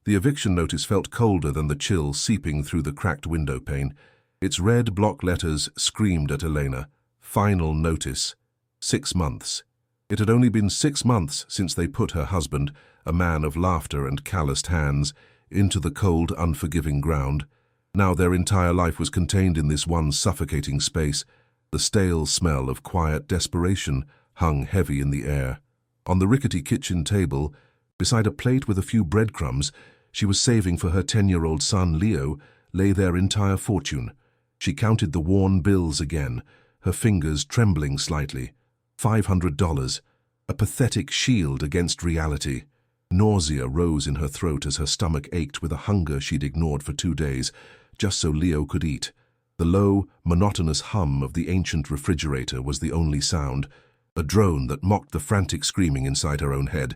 The eviction notice felt colder than the chill seeping through the cracked window pane. Its red block letters screamed at Elena. Final notice. 6 months. It had only been 6 months since they put her husband, a man of laughter and calloused hands, into the cold, unforgiving ground. Now their entire life was contained in this one suffocating space. The stale smell of quiet desperation hung heavy in the air. On the rickety kitchen table, beside a plate with a few breadcrumbs she was saving for her 10-year-old son Leo, lay their entire fortune. She counted the worn bills again, her fingers trembling slightly. $500, a pathetic shield against reality. Nausea rose in her throat as her stomach ached with a hunger she'd ignored for 2 days, just so Leo could eat. The low, monotonous hum of the ancient refrigerator was the only sound, a drone that mocked the frantic screaming inside her own head.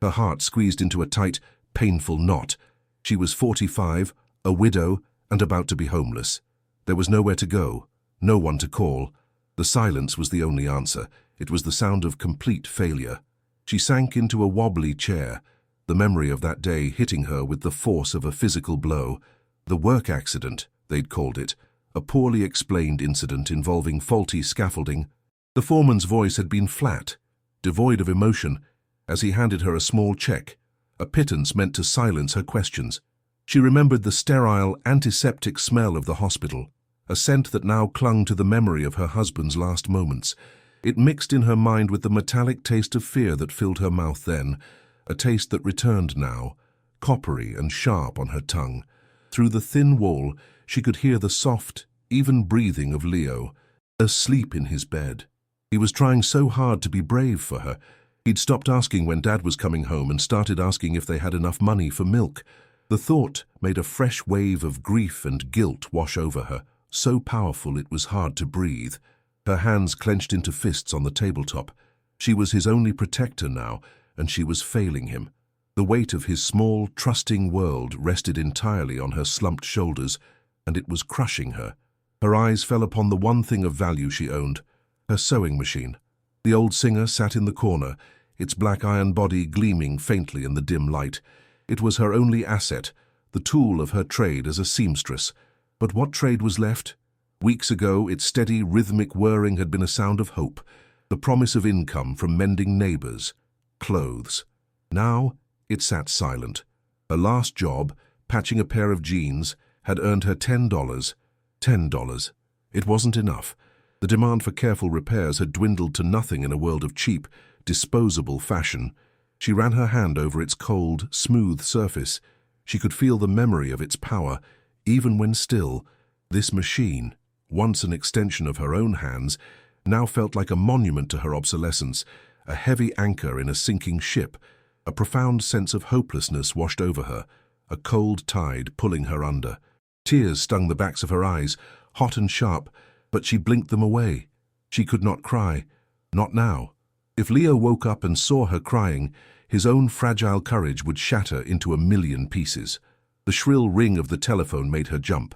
Her heart squeezed into a tight, painful knot. She was 45, a widow, and about to be homeless. There was nowhere to go, no one to call. The silence was the only answer. It was the sound of complete failure. She sank into a wobbly chair, the memory of that day hitting her with the force of a physical blow. The work accident, they'd called it, a poorly explained incident involving faulty scaffolding. The foreman's voice had been flat, devoid of emotion, as he handed her a small check, a pittance meant to silence her questions. She remembered the sterile, antiseptic smell of the hospital, a scent that now clung to the memory of her husband's last moments. It mixed in her mind with the metallic taste of fear that filled her mouth then, a taste that returned now, coppery and sharp on her tongue. Through the thin wall, she could hear the soft, even breathing of Leo, asleep in his bed. He was trying so hard to be brave for her. He'd stopped asking when Dad was coming home and started asking if they had enough money for milk. The thought made a fresh wave of grief and guilt wash over her, so powerful it was hard to breathe. Her hands clenched into fists on the tabletop. She was his only protector now, and she was failing him. The weight of his small, trusting world rested entirely on her slumped shoulders, and it was crushing her. Her eyes fell upon the one thing of value she owned, her sewing machine. The old singer sat in the corner, its black iron body gleaming faintly in the dim light. It was her only asset, the tool of her trade as a seamstress. But what trade was left? Weeks ago, its steady, rhythmic whirring had been a sound of hope, the promise of income from mending neighbors, clothes. Now, it sat silent. Her last job, patching a pair of jeans, had earned her $10. $10. It wasn't enough. The demand for careful repairs had dwindled to nothing in a world of cheap, disposable fashion. She ran her hand over its cold, smooth surface. She could feel the memory of its power, even when still. This machine, once an extension of her own hands, now felt like a monument to her obsolescence, a heavy anchor in a sinking ship. A profound sense of hopelessness washed over her, a cold tide pulling her under. Tears stung the backs of her eyes, hot and sharp, but she blinked them away. She could not cry. Not now. If Leo woke up and saw her crying, his own fragile courage would shatter into 1,000,000 pieces. The shrill ring of the telephone made her jump,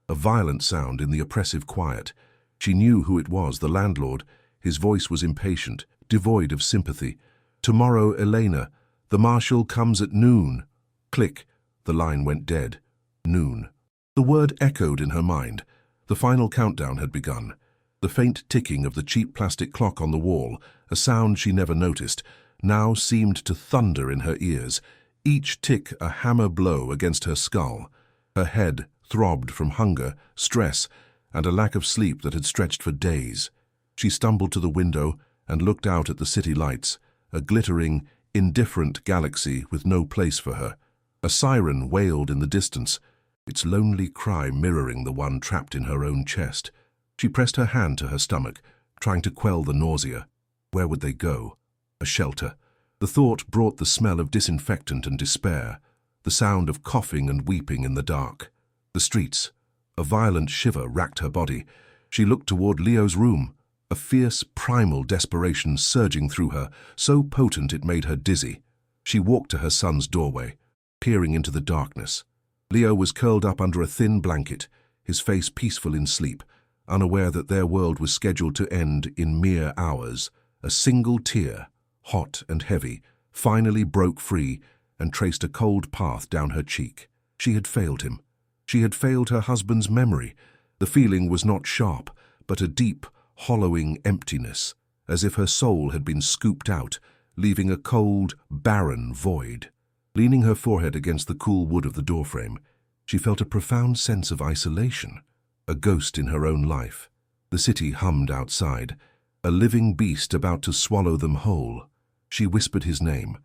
a violent sound in the oppressive quiet. She knew who it was, the landlord. His voice was impatient, devoid of sympathy. "Tomorrow, Elena. The marshal comes at noon." Click. The line went dead. Noon. The word echoed in her mind. The final countdown had begun. The faint ticking of the cheap plastic clock on the wall, a sound she never noticed, now seemed to thunder in her ears, each tick a hammer blow against her skull. Her head throbbed from hunger, stress, and a lack of sleep that had stretched for days. She stumbled to the window and looked out at the city lights, a glittering, indifferent galaxy with no place for her. A siren wailed in the distance, its lonely cry mirroring the one trapped in her own chest. She pressed her hand to her stomach, trying to quell the nausea. Where would they go? A shelter. The thought brought the smell of disinfectant and despair, the sound of coughing and weeping in the dark. The streets. A violent shiver racked her body. She looked toward Leo's room, a fierce, primal desperation surging through her, so potent it made her dizzy. She walked to her son's doorway, peering into the darkness. Leo was curled up under a thin blanket, his face peaceful in sleep, unaware that their world was scheduled to end in mere hours. A single tear, hot and heavy, finally broke free and traced a cold path down her cheek. She had failed him. She had failed her husband's memory. The feeling was not sharp, but a deep, hollowing emptiness, as if her soul had been scooped out, leaving a cold, barren void. Leaning her forehead against the cool wood of the doorframe, she felt a profound sense of isolation, a ghost in her own life. The city hummed outside, a living beast about to swallow them whole. She whispered his name,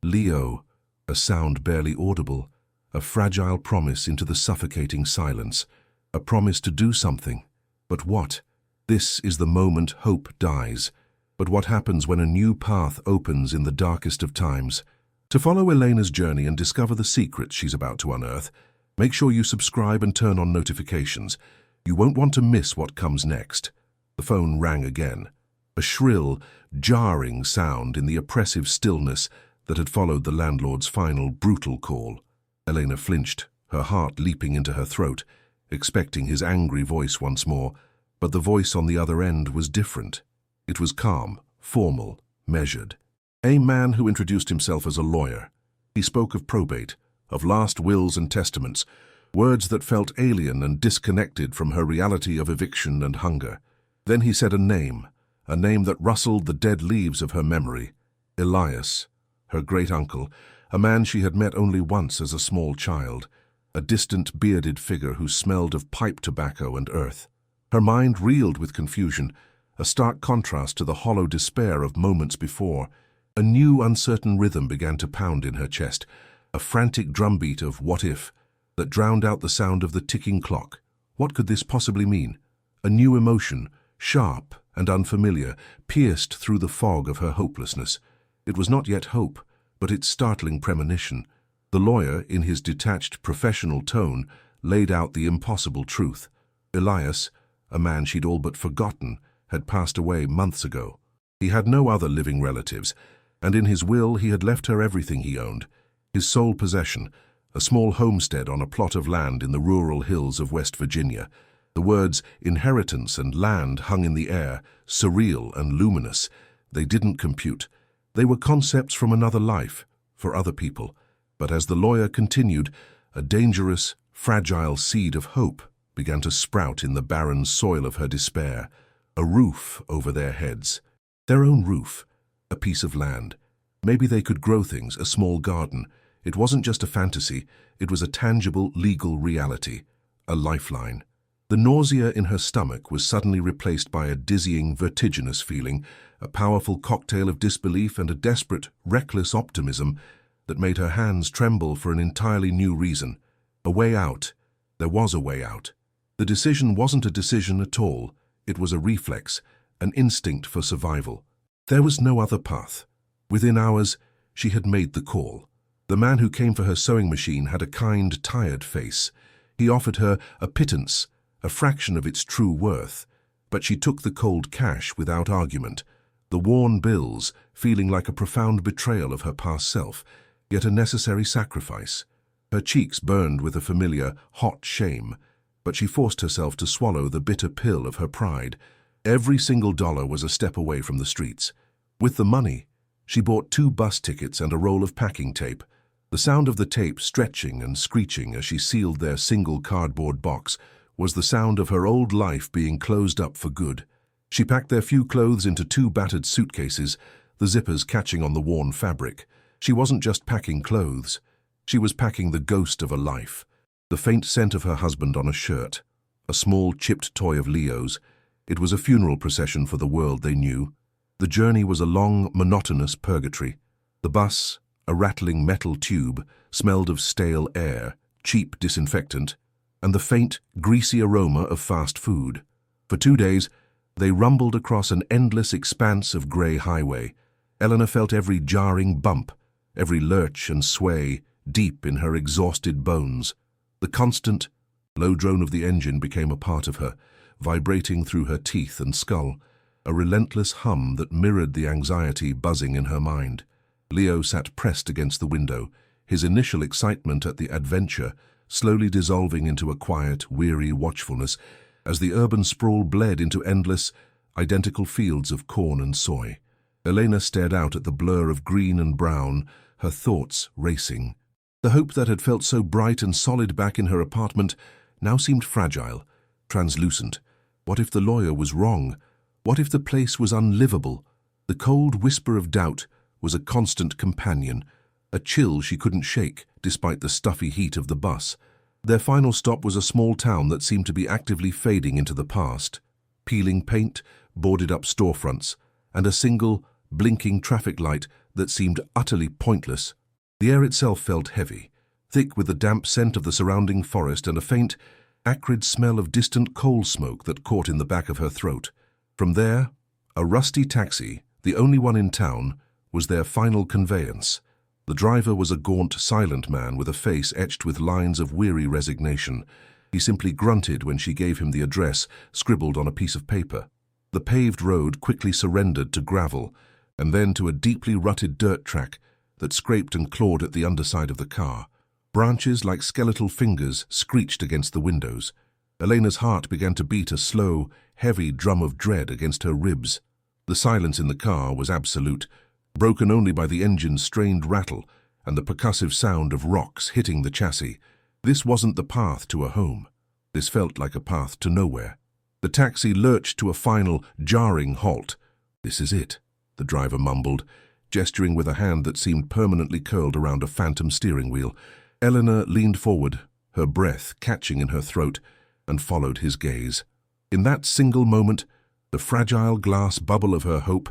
Leo, a sound barely audible, a fragile promise into the suffocating silence, a promise to do something. But what? This is the moment hope dies. But what happens when a new path opens in the darkest of times? To follow Elena's journey and discover the secrets she's about to unearth, make sure you subscribe and turn on notifications. You won't want to miss what comes next. The phone rang again, a shrill, jarring sound in the oppressive stillness that had followed the landlord's final, brutal call. Elena flinched, her heart leaping into her throat, expecting his angry voice once more, but the voice on the other end was different. It was calm, formal, measured. A man who introduced himself as a lawyer. He spoke of probate, of last wills and testaments, words that felt alien and disconnected from her reality of eviction and hunger. Then he said a name that rustled the dead leaves of her memory. Elias, her great-uncle, a man she had met only once as a small child, a distant bearded figure who smelled of pipe tobacco and earth. Her mind reeled with confusion, a stark contrast to the hollow despair of moments before. A new uncertain rhythm began to pound in her chest, a frantic drumbeat of what if that drowned out the sound of the ticking clock. What could this possibly mean? A new emotion, sharp and unfamiliar, pierced through the fog of her hopelessness. It was not yet hope, but its startling premonition. The lawyer, in his detached, professional tone, laid out the impossible truth. Elias, a man she'd all but forgotten, had passed away months ago. He had no other living relatives, and in his will he had left her everything he owned, his sole possession, a small homestead on a plot of land in the rural hills of West Virginia. The words inheritance and land hung in the air, surreal and luminous. They didn't compute. They were concepts from another life, for other people. But as the lawyer continued, a dangerous, fragile seed of hope began to sprout in the barren soil of her despair. A roof over their heads. Their own roof. A piece of land. Maybe they could grow things, a small garden. It wasn't just a fantasy, it was a tangible, legal reality. A lifeline. The nausea in her stomach was suddenly replaced by a dizzying, vertiginous feeling, a powerful cocktail of disbelief and a desperate, reckless optimism that made her hands tremble for an entirely new reason. A way out. There was a way out. The decision wasn't a decision at all. It was a reflex, an instinct for survival. There was no other path. Within hours, she had made the call. The man who came for her sewing machine had a kind, tired face. He offered her a pittance, a fraction of its true worth, but she took the cold cash without argument, the worn bills feeling like a profound betrayal of her past self, yet a necessary sacrifice. Her cheeks burned with a familiar, hot shame, but she forced herself to swallow the bitter pill of her pride. Every single dollar was a step away from the streets. With the money, she bought 2 bus tickets and a roll of packing tape. The sound of the tape stretching and screeching as she sealed their single cardboard box was the sound of her old life being closed up for good. She packed their few clothes into 2 battered suitcases, the zippers catching on the worn fabric. She wasn't just packing clothes. She was packing the ghost of a life. The faint scent of her husband on a shirt, a small chipped toy of Leo's. It was a funeral procession for the world they knew. The journey was a long, monotonous purgatory. The bus, a rattling metal tube, smelled of stale air, cheap disinfectant, and the faint, greasy aroma of fast food. For 2 days, they rumbled across an endless expanse of grey highway. Elena felt every jarring bump, every lurch and sway, deep in her exhausted bones. The constant, low drone of the engine became a part of her, vibrating through her teeth and skull, a relentless hum that mirrored the anxiety buzzing in her mind. Leo sat pressed against the window, his initial excitement at the adventure slowly dissolving into a quiet, weary watchfulness as the urban sprawl bled into endless, identical fields of corn and soy. Elena stared out at the blur of green and brown, her thoughts racing. The hope that had felt so bright and solid back in her apartment now seemed fragile, translucent. What if the lawyer was wrong? What if the place was unlivable? The cold whisper of doubt was a constant companion, a chill she couldn't shake despite the stuffy heat of the bus. Their final stop was a small town that seemed to be actively fading into the past. Peeling paint, boarded-up storefronts, and a single, blinking traffic light that seemed utterly pointless. The air itself felt heavy, thick with the damp scent of the surrounding forest and a faint, acrid smell of distant coal smoke that caught in the back of her throat. From there, a rusty taxi, the only one in town, was their final conveyance. The driver was a gaunt, silent man with a face etched with lines of weary resignation. He simply grunted when she gave him the address, scribbled on a piece of paper. The paved road quickly surrendered to gravel, and then to a deeply rutted dirt track that scraped and clawed at the underside of the car. Branches like skeletal fingers screeched against the windows. Elena's heart began to beat a slow, heavy drum of dread against her ribs. The silence in the car was absolute, broken only by the engine's strained rattle and the percussive sound of rocks hitting the chassis. This wasn't the path to a home. This felt like a path to nowhere. The taxi lurched to a final, jarring halt. "This is it," the driver mumbled, gesturing with a hand that seemed permanently curled around a phantom steering wheel. Eleanor leaned forward, her breath catching in her throat, and followed his gaze. In that single moment, the fragile glass bubble of her hope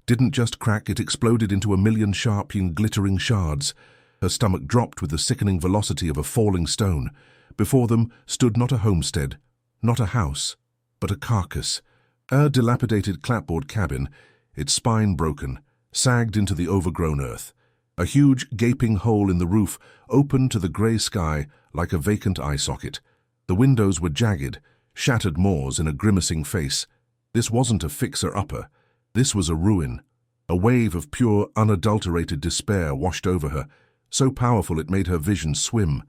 didn't just crack, it exploded into a million sharp and glittering shards. Her stomach dropped with the sickening velocity of a falling stone. Before them stood not a homestead, not a house, but a carcass. A dilapidated clapboard cabin, its spine broken, sagged into the overgrown earth. A huge, gaping hole in the roof opened to the grey sky like a vacant eye socket. The windows were jagged, shattered moors in a grimacing face. This wasn't a fixer-upper. This was a ruin. A wave of pure, unadulterated despair washed over her, so powerful it made her vision swim.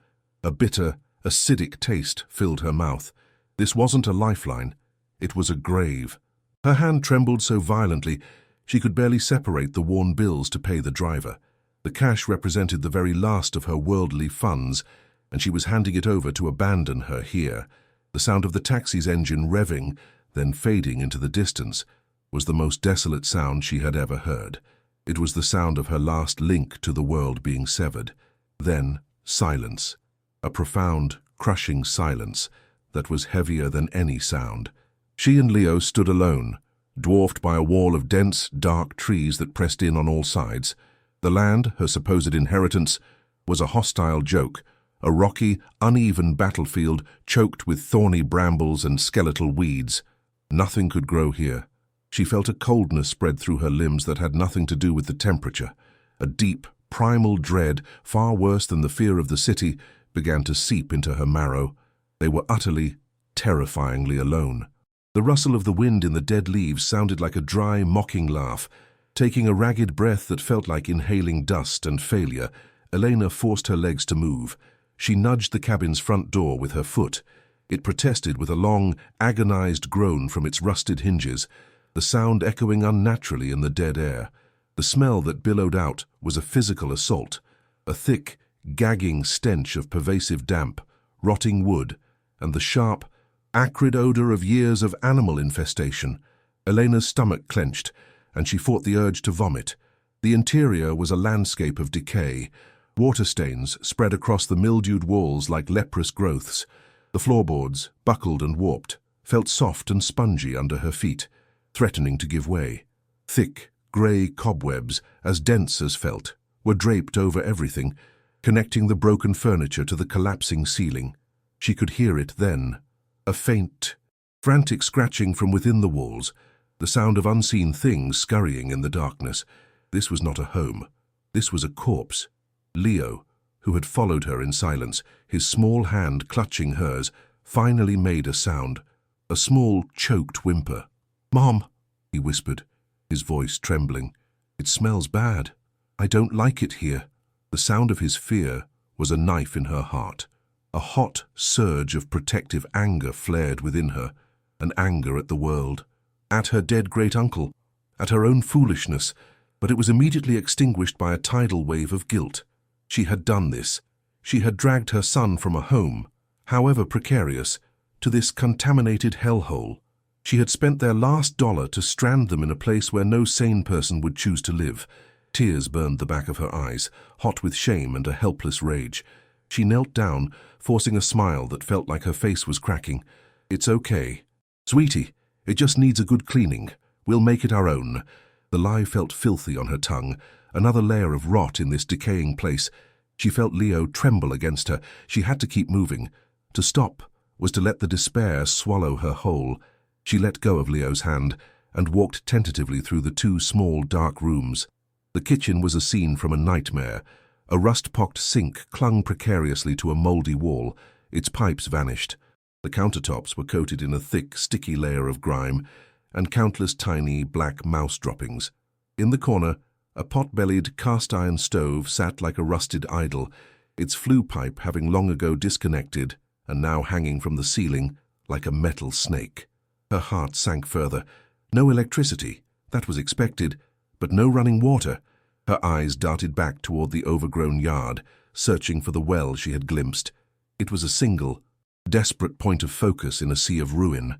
A bitter, acidic taste filled her mouth. This wasn't a lifeline. It was a grave. Her hand trembled so violently she could barely separate the worn bills to pay the driver. The cash represented the very last of her worldly funds, and she was handing it over to abandon her here. The sound of the taxi's engine revving, then fading into the distance, was the most desolate sound she had ever heard. It was the sound of her last link to the world being severed. Then, silence. A profound, crushing silence that was heavier than any sound. She and Leo stood alone, dwarfed by a wall of dense, dark trees that pressed in on all sides. The land, her supposed inheritance, was a hostile joke, a rocky, uneven battlefield choked with thorny brambles and skeletal weeds. Nothing could grow here. She felt a coldness spread through her limbs that had nothing to do with the temperature. A deep, primal dread, far worse than the fear of the city, began to seep into her marrow. They were utterly, terrifyingly alone. The rustle of the wind in the dead leaves sounded like a dry, mocking laugh. Taking a ragged breath that felt like inhaling dust and failure, Elena forced her legs to move. She nudged the cabin's front door with her foot. It protested with a long, agonized groan from its rusted hinges, the sound echoing unnaturally in the dead air. The smell that billowed out was a physical assault, a thick, gagging stench of pervasive damp, rotting wood, and the sharp, acrid odor of years of animal infestation. Elena's stomach clenched, and she fought the urge to vomit. The interior was a landscape of decay. Water stains spread across the mildewed walls like leprous growths. The floorboards, buckled and warped, felt soft and spongy under her feet, threatening to give way. Thick, grey cobwebs, as dense as felt, were draped over everything, connecting the broken furniture to the collapsing ceiling. She could hear it then. A faint, frantic scratching from within the walls, the sound of unseen things scurrying in the darkness. This was not a home. This was a corpse. Leo, who had followed her in silence, his small hand clutching hers, finally made a sound, a small, choked whimper. "Mom," he whispered, his voice trembling. "It smells bad. I don't like it here." The sound of his fear was a knife in her heart. A hot surge of protective anger flared within her, an anger at the world, at her dead great-uncle, at her own foolishness. But it was immediately extinguished by a tidal wave of guilt. She had done this. She had dragged her son from a home, however precarious, to this contaminated hellhole. She had spent their last dollar to strand them in a place where no sane person would choose to live. Tears burned the back of her eyes, hot with shame and a helpless rage. She knelt down, forcing a smile that felt like her face was cracking. "It's okay. Sweetie, it just needs a good cleaning. We'll make it our own." The lie felt filthy on her tongue, another layer of rot in this decaying place. She felt Leo tremble against her. She had to keep moving. To stop was to let the despair swallow her whole. She let go of Leo's hand and walked tentatively through the two small, dark rooms. The kitchen was a scene from a nightmare. A rust-pocked sink clung precariously to a mouldy wall. Its pipes vanished. The countertops were coated in a thick, sticky layer of grime, and countless tiny, black mouse droppings. In the corner, a pot-bellied cast-iron stove sat like a rusted idol, its flue pipe having long ago disconnected and now hanging from the ceiling like a metal snake. Her heart sank further. No electricity, that was expected, but no running water. Her eyes darted back toward the overgrown yard, searching for the well she had glimpsed. It was a single, desperate point of focus in a sea of ruin.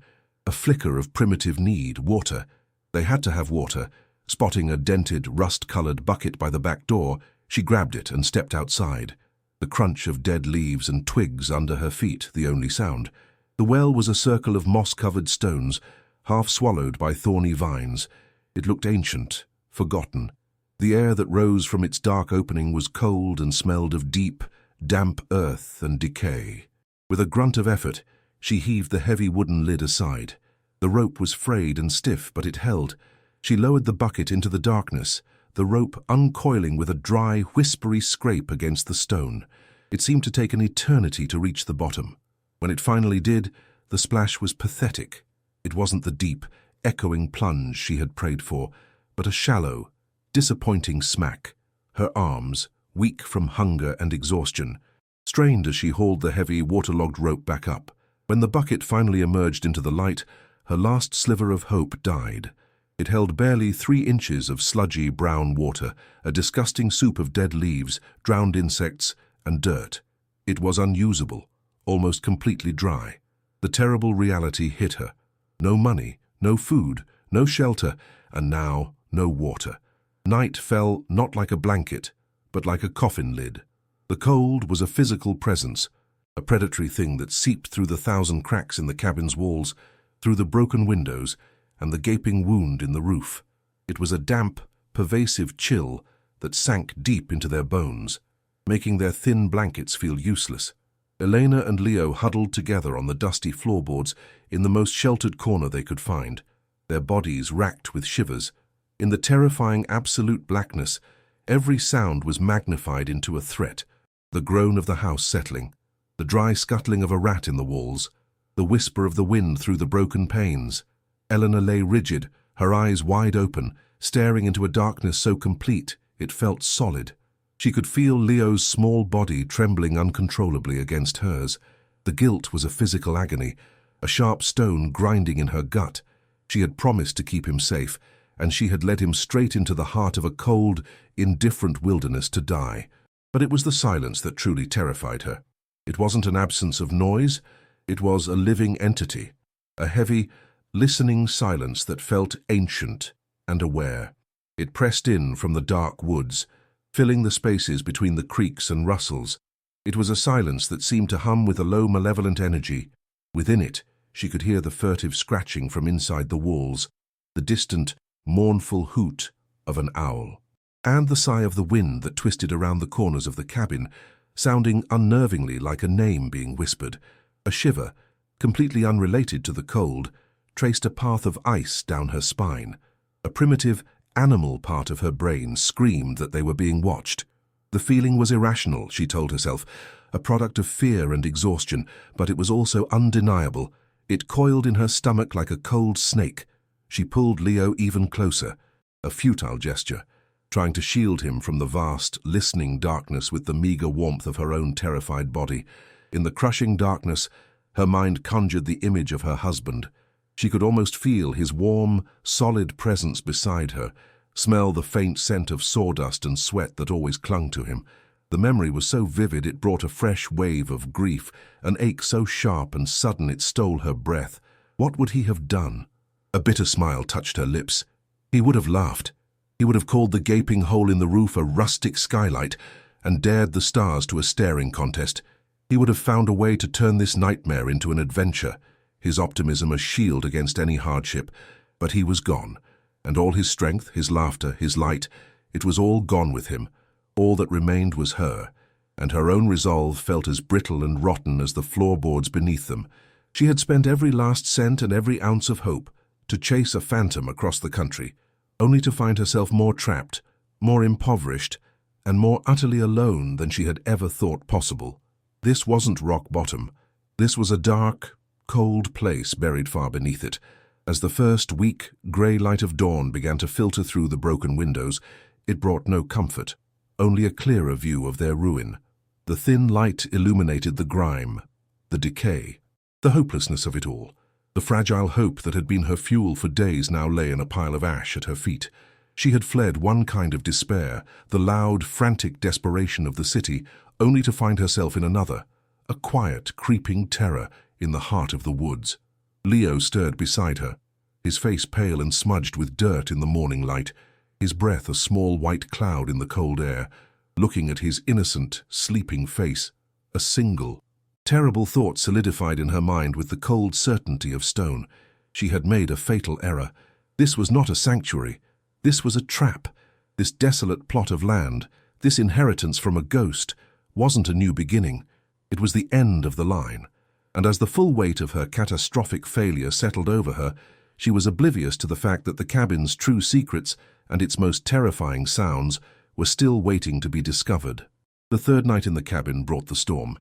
A flicker of primitive need, water. They had to have water. Spotting a dented, rust-colored bucket by the back door, she grabbed it and stepped outside. The crunch of dead leaves and twigs under her feet, the only sound. The well was a circle of moss-covered stones, half swallowed by thorny vines. It looked ancient, forgotten. The air that rose from its dark opening was cold and smelled of deep, damp earth and decay. With a grunt of effort, she heaved the heavy wooden lid aside. The rope was frayed and stiff, but it held. She lowered the bucket into the darkness, the rope uncoiling with a dry, whispery scrape against the stone. It seemed to take an eternity to reach the bottom. When it finally did, the splash was pathetic. It wasn't the deep, echoing plunge she had prayed for, but a shallow, disappointing smack. Her arms, weak from hunger and exhaustion, strained as she hauled the heavy, waterlogged rope back up. When the bucket finally emerged into the light, her last sliver of hope died. It held barely 3 inches of sludgy brown water, a disgusting soup of dead leaves, drowned insects, and dirt. It was unusable, almost completely dry. The terrible reality hit her. No money, no food, no shelter, and now no water. Night fell not like a blanket, but like a coffin lid. The cold was a physical presence, a predatory thing that seeped through the 1,000 cracks in the cabin's walls, through the broken windows, and the gaping wound in the roof. It was a damp, pervasive chill that sank deep into their bones, making their thin blankets feel useless. Elena and Leo huddled together on the dusty floorboards in the most sheltered corner they could find, their bodies racked with shivers. In the terrifying absolute blackness, every sound was magnified into a threat. The groan of the house settling, the dry scuttling of a rat in the walls, the whisper of the wind through the broken panes. Eleanor lay rigid, her eyes wide open, staring into a darkness so complete it felt solid. She could feel Leo's small body trembling uncontrollably against hers. The guilt was a physical agony, a sharp stone grinding in her gut. She had promised to keep him safe, and she had led him straight into the heart of a cold, indifferent wilderness to die. But it was the silence that truly terrified her. It wasn't an absence of noise, it was a living entity, a heavy, listening silence that felt ancient and aware. It pressed in from the dark woods, filling the spaces between the creaks and rustles. It was a silence that seemed to hum with a low, malevolent energy. Within it, she could hear the furtive scratching from inside the walls, the distant, mournful hoot of an owl, and the sigh of the wind that twisted around the corners of the cabin, sounding unnervingly like a name being whispered. A shiver, completely unrelated to the cold, traced a path of ice down her spine. A primitive, animal part of her brain screamed that they were being watched. The feeling was irrational, she told herself, a product of fear and exhaustion, but it was also undeniable. It coiled in her stomach like a cold snake. She pulled Leo even closer, a futile gesture, trying to shield him from the vast, listening darkness with the meager warmth of her own terrified body. In the crushing darkness, her mind conjured the image of her husband. She could almost feel his warm, solid presence beside her, smell the faint scent of sawdust and sweat that always clung to him. The memory was so vivid it brought a fresh wave of grief, an ache so sharp and sudden it stole her breath. What would he have done? A bitter smile touched her lips. He would have laughed. He would have called the gaping hole in the roof a rustic skylight and dared the stars to a staring contest. He would have found a way to turn this nightmare into an adventure, his optimism a shield against any hardship. But he was gone, and all his strength, his laughter, his light, it was all gone with him. All that remained was her, and her own resolve felt as brittle and rotten as the floorboards beneath them. She had spent every last cent and every ounce of hope to chase a phantom across the country, only to find herself more trapped, more impoverished, and more utterly alone than she had ever thought possible. This wasn't rock bottom. This was a dark, cold place buried far beneath it. As the first weak, grey light of dawn began to filter through the broken windows, it brought no comfort, only a clearer view of their ruin. The thin light illuminated the grime, the decay, the hopelessness of it all. The fragile hope that had been her fuel for days now lay in a pile of ash at her feet. She had fled one kind of despair, the loud, frantic desperation of the city, only to find herself in another, a quiet, creeping terror in the heart of the woods. Leo stirred beside her, his face pale and smudged with dirt in the morning light, his breath a small white cloud in the cold air. Looking at his innocent, sleeping face, a single, terrible thought solidified in her mind with the cold certainty of stone. She had made a fatal error. This was not a sanctuary. This was a trap. This desolate plot of land, this inheritance from a ghost, wasn't a new beginning. It was the end of the line. And as the full weight of her catastrophic failure settled over her, she was oblivious to the fact that the cabin's true secrets and its most terrifying sounds were still waiting to be discovered. The third night in the cabin brought the storm.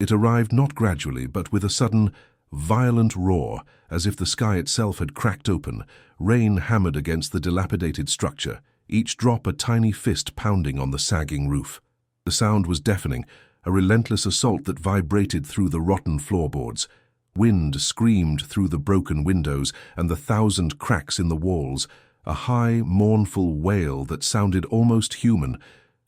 It arrived not gradually, but with a sudden, violent roar, as if the sky itself had cracked open. Rain hammered against the dilapidated structure, each drop a tiny fist pounding on the sagging roof. The sound was deafening, a relentless assault that vibrated through the rotten floorboards. Wind screamed through the broken windows and the 1,000 cracks in the walls, a high, mournful wail that sounded almost human.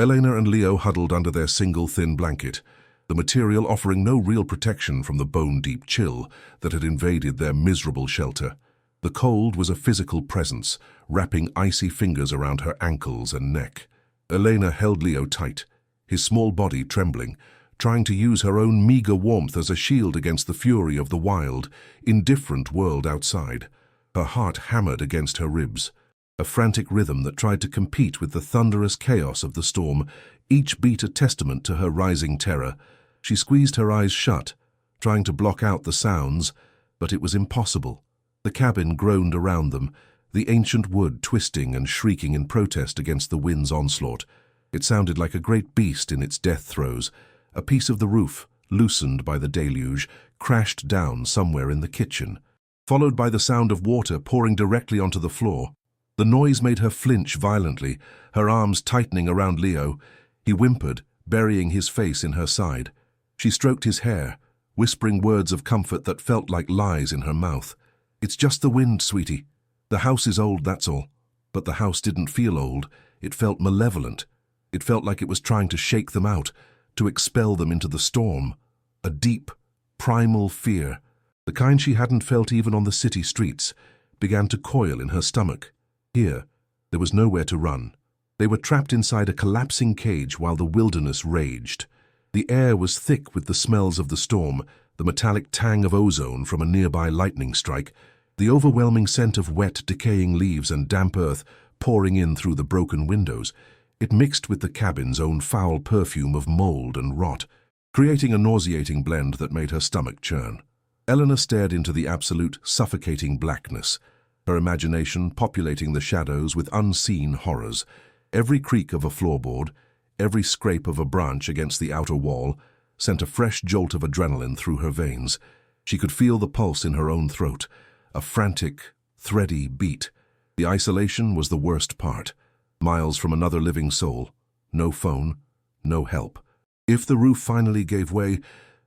Elena and Leo huddled under their single thin blanket, the material offering no real protection from the bone-deep chill that had invaded their miserable shelter. The cold was a physical presence, wrapping icy fingers around her ankles and neck. Elena held Leo tight, his small body trembling, trying to use her own meager warmth as a shield against the fury of the wild, indifferent world outside. Her heart hammered against her ribs, a frantic rhythm that tried to compete with the thunderous chaos of the storm, each beat a testament to her rising terror. She squeezed her eyes shut, trying to block out the sounds, but it was impossible. The cabin groaned around them, the ancient wood twisting and shrieking in protest against the wind's onslaught. It sounded like a great beast in its death throes. A piece of the roof, loosened by the deluge, crashed down somewhere in the kitchen, followed by the sound of water pouring directly onto the floor. The noise made her flinch violently, her arms tightening around Leo. He whimpered, burying his face in her side. She stroked his hair, whispering words of comfort that felt like lies in her mouth. "It's just the wind, sweetie. The house is old, that's all." But the house didn't feel old. It felt malevolent. It felt like it was trying to shake them out, to expel them into the storm. A deep, primal fear, the kind she hadn't felt even on the city streets, began to coil in her stomach. Here, there was nowhere to run. They were trapped inside a collapsing cage while the wilderness raged. The air was thick with the smells of the storm, the metallic tang of ozone from a nearby lightning strike, the overwhelming scent of wet, decaying leaves and damp earth pouring in through the broken windows. It mixed with the cabin's own foul perfume of mold and rot, creating a nauseating blend that made her stomach churn. Eleanor stared into the absolute, suffocating blackness, her imagination populating the shadows with unseen horrors. Every creak of a floorboard, every scrape of a branch against the outer wall, sent a fresh jolt of adrenaline through her veins. She could feel the pulse in her own throat, a frantic, thready beat. The isolation was the worst part. Miles from another living soul, no phone, no help. If the roof finally gave way,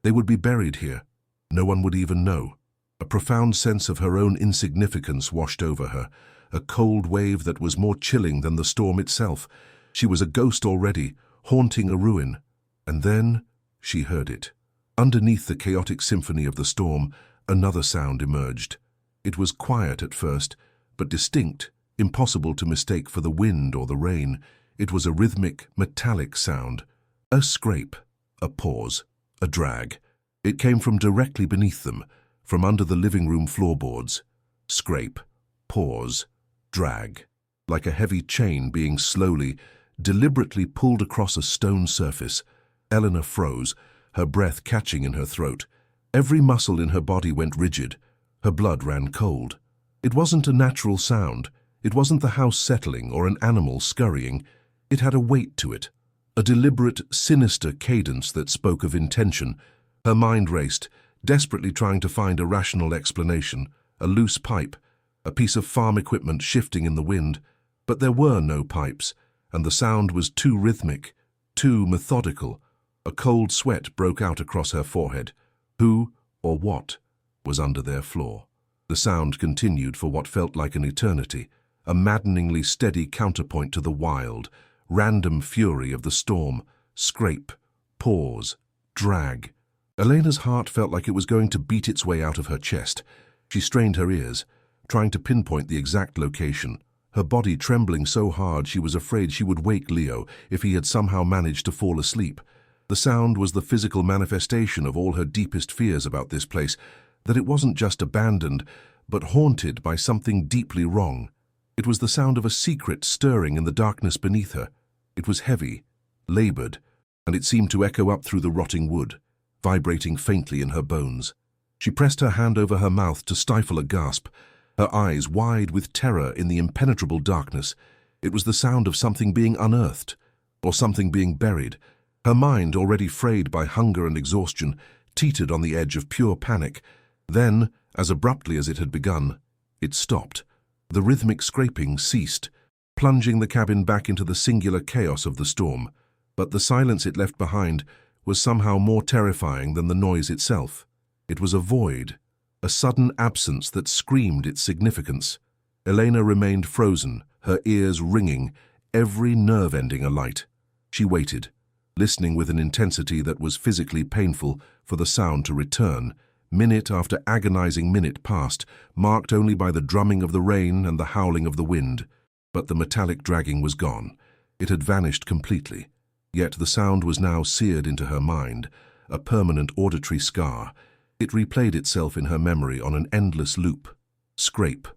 they would be buried here. No one would even know. A profound sense of her own insignificance washed over her, a cold wave that was more chilling than the storm itself. She was a ghost already, haunting a ruin. And then she heard it. Underneath the chaotic symphony of the storm, another sound emerged. It was quiet at first, but distinct, impossible to mistake for the wind or the rain. It was a rhythmic, metallic sound. A scrape, a pause, a drag. It came from directly beneath them, from under the living room floorboards. Scrape, pause, drag. Like a heavy chain being slowly, deliberately pulled across a stone surface. Eleanor froze, her breath catching in her throat. Every muscle in her body went rigid. Her blood ran cold. It wasn't a natural sound. It wasn't the house settling or an animal scurrying. It had a weight to it, a deliberate, sinister cadence that spoke of intention. Her mind raced, desperately trying to find a rational explanation, a loose pipe, a piece of farm equipment shifting in the wind. But there were no pipes, and the sound was too rhythmic, too methodical. A cold sweat broke out across her forehead. Who, or what, was under their floor? The sound continued for what felt like an eternity, a maddeningly steady counterpoint to the wild, random fury of the storm. Scrape, pause, drag. Elena's heart felt like it was going to beat its way out of her chest. She strained her ears, trying to pinpoint the exact location, her body trembling so hard she was afraid she would wake Leo if he had somehow managed to fall asleep. The sound was the physical manifestation of all her deepest fears about this place, that it wasn't just abandoned, but haunted by something deeply wrong. It was the sound of a secret stirring in the darkness beneath her. It was heavy, labored, and it seemed to echo up through the rotting wood, vibrating faintly in her bones. She pressed her hand over her mouth to stifle a gasp, her eyes wide with terror in the impenetrable darkness. It was the sound of something being unearthed, or something being buried. Her mind, already frayed by hunger and exhaustion, teetered on the edge of pure panic. Then, as abruptly as it had begun, it stopped. The rhythmic scraping ceased, plunging the cabin back into the singular chaos of the storm. But the silence it left behind was somehow more terrifying than the noise itself. It was a void, a sudden absence that screamed its significance. Elena remained frozen, her ears ringing, every nerve ending alight. She waited, listening with an intensity that was physically painful for the sound to return. Minute after agonizing minute passed, marked only by the drumming of the rain and the howling of the wind. But the metallic dragging was gone. It had vanished completely. Yet the sound was now seared into her mind, a permanent auditory scar. It replayed itself in her memory on an endless loop. Scrape,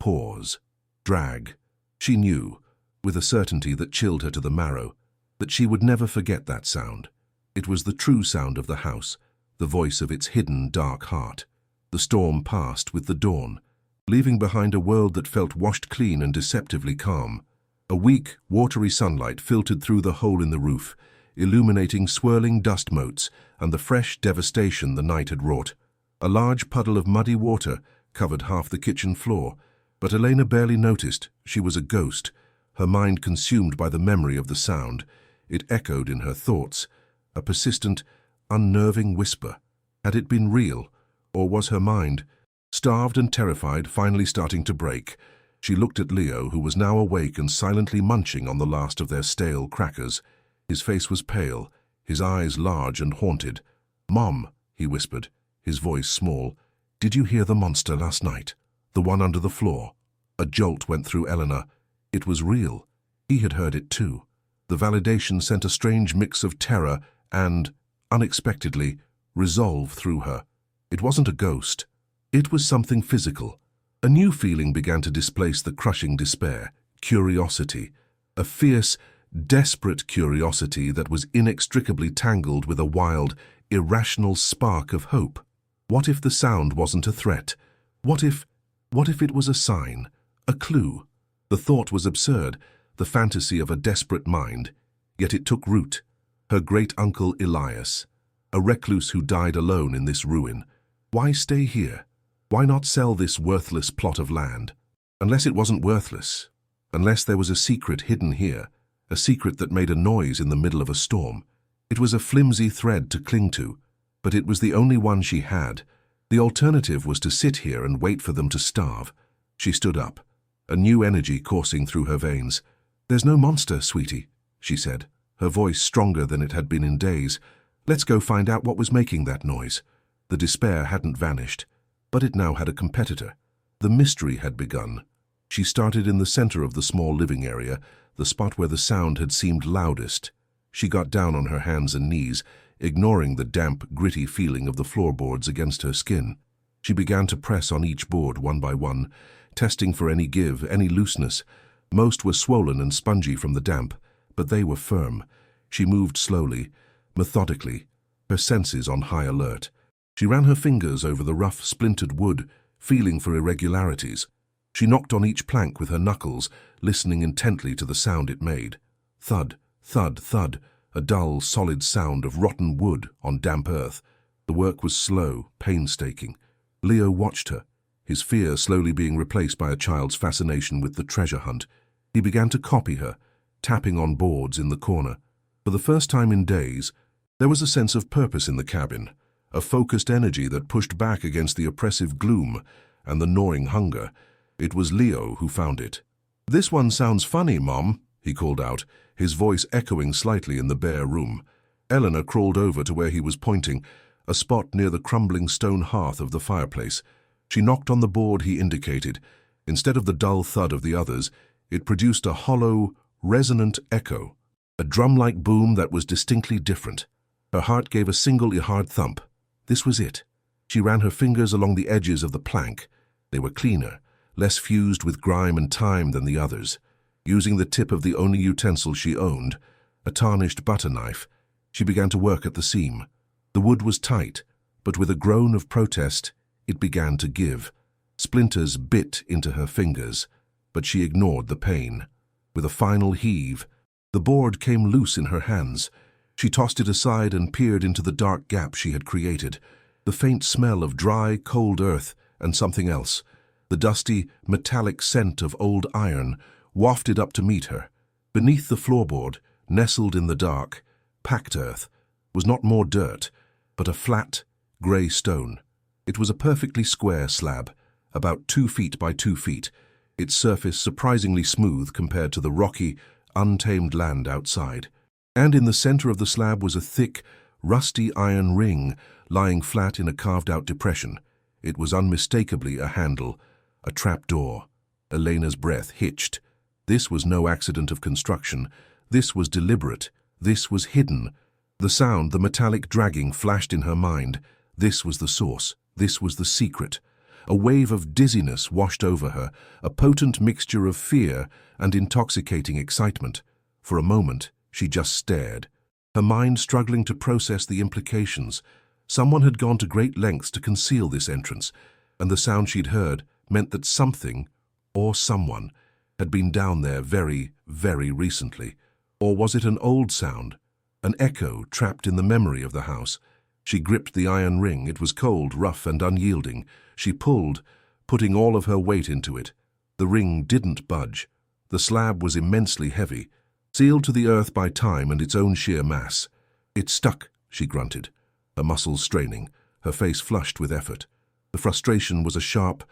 pause, drag. She knew, with a certainty that chilled her to the marrow, that she would never forget that sound. It was the true sound of the house, the voice of its hidden, dark heart. The storm passed with the dawn, leaving behind a world that felt washed clean and deceptively calm. A weak, watery sunlight filtered through the hole in the roof, illuminating swirling dust motes and the fresh devastation the night had wrought. A large puddle of muddy water covered half the kitchen floor, but Elena barely noticed. She was a ghost, her mind consumed by the memory of the sound. It echoed in her thoughts, a persistent, unnerving whisper. Had it been real, or was her mind, starved and terrified, finally starting to break? She looked at Leo, who was now awake and silently munching on the last of their stale crackers. His face was pale, his eyes large and haunted. "Mom," he whispered, his voice small, "did you hear the monster last night? The one under the floor?" A jolt went through Eleanor. It was real. He had heard it too. The validation sent a strange mix of terror and, unexpectedly, resolve through her. It wasn't a ghost. It was something physical. A new feeling began to displace the crushing despair, curiosity, a fierce, desperate curiosity that was inextricably tangled with a wild, irrational spark of hope. What if the sound wasn't a threat? What if it was a sign, a clue? The thought was absurd, the fantasy of a desperate mind, yet it took root. Her great-uncle Elias, a recluse who died alone in this ruin. Why stay here? Why not sell this worthless plot of land? Unless it wasn't worthless. Unless there was a secret hidden here, a secret that made a noise in the middle of a storm. It was a flimsy thread to cling to, but it was the only one she had. The alternative was to sit here and wait for them to starve. She stood up, a new energy coursing through her veins. "There's no monster, sweetie," she said, her voice stronger than it had been in days. "Let's go find out what was making that noise." The despair hadn't vanished, but it now had a competitor. The mystery had begun. She started in the center of the small living area, the spot where the sound had seemed loudest. She got down on her hands and knees, ignoring the damp, gritty feeling of the floorboards against her skin. She began to press on each board one by one, testing for any give, any looseness. Most were swollen and spongy from the damp, but they were firm. She moved slowly, methodically, her senses on high alert. She ran her fingers over the rough, splintered wood, feeling for irregularities. She knocked on each plank with her knuckles, listening intently to the sound it made. Thud, thud, thud, a dull, solid sound of rotten wood on damp earth. The work was slow, painstaking. Leo watched her, his fear slowly being replaced by a child's fascination with the treasure hunt. He began to copy her, tapping on boards in the corner. For the first time in days, there was a sense of purpose in the cabin, a focused energy that pushed back against the oppressive gloom and the gnawing hunger. It was Leo who found it. "This one sounds funny, Mom," he called out, his voice echoing slightly in the bare room. Eleanor crawled over to where he was pointing, a spot near the crumbling stone hearth of the fireplace. She knocked on the board he indicated. Instead of the dull thud of the others, it produced a hollow, resonant echo, a drum-like boom that was distinctly different. Her heart gave a single hard thump. This was it. She ran her fingers along the edges of the plank. They were cleaner, less fused with grime and time than the others. Using the tip of the only utensil she owned, a tarnished butter knife, she began to work at the seam. The wood was tight, but with a groan of protest, it began to give. Splinters bit into her fingers, but she ignored the pain. With a final heave, the board came loose in her hands. She tossed it aside and peered into the dark gap she had created. The faint smell of dry, cold earth and something else, the dusty, metallic scent of old iron, wafted up to meet her. Beneath the floorboard, nestled in the dark, packed earth, was not more dirt, but a flat, grey stone. It was a perfectly square slab, about 2 feet by 2 feet, its surface surprisingly smooth compared to the rocky, untamed land outside. And in the center of the slab was a thick, rusty iron ring lying flat in a carved-out depression. It was unmistakably a handle, a trapdoor. Elena's breath hitched. This was no accident of construction. This was deliberate. This was hidden. The sound, the metallic dragging, flashed in her mind. This was the source. This was the secret. A wave of dizziness washed over her, a potent mixture of fear and intoxicating excitement. For a moment, she just stared, her mind struggling to process the implications. Someone had gone to great lengths to conceal this entrance, and the sound she'd heard meant that something, or someone, had been down there very, very recently. Or was it an old sound, an echo trapped in the memory of the house? She gripped the iron ring. It was cold, rough, and unyielding. She pulled, putting all of her weight into it. The ring didn't budge. The slab was immensely heavy, sealed to the earth by time and its own sheer mass. "It stuck," she grunted, her muscles straining, her face flushed with effort. The frustration was a sharp,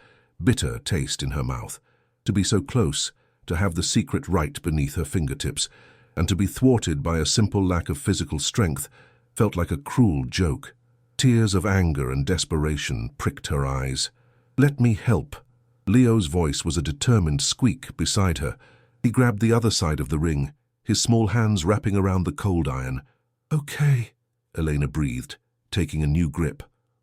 bitter taste in her mouth. To be so close, to have the secret right beneath her fingertips, and to be thwarted by a simple lack of physical strength, felt like a cruel joke. Tears of anger and desperation pricked her eyes. "Let me help." Leo's voice was a determined squeak beside her. He grabbed the other side of the ring, his small hands wrapping around the cold iron. "Okay," Elena breathed, taking a new grip.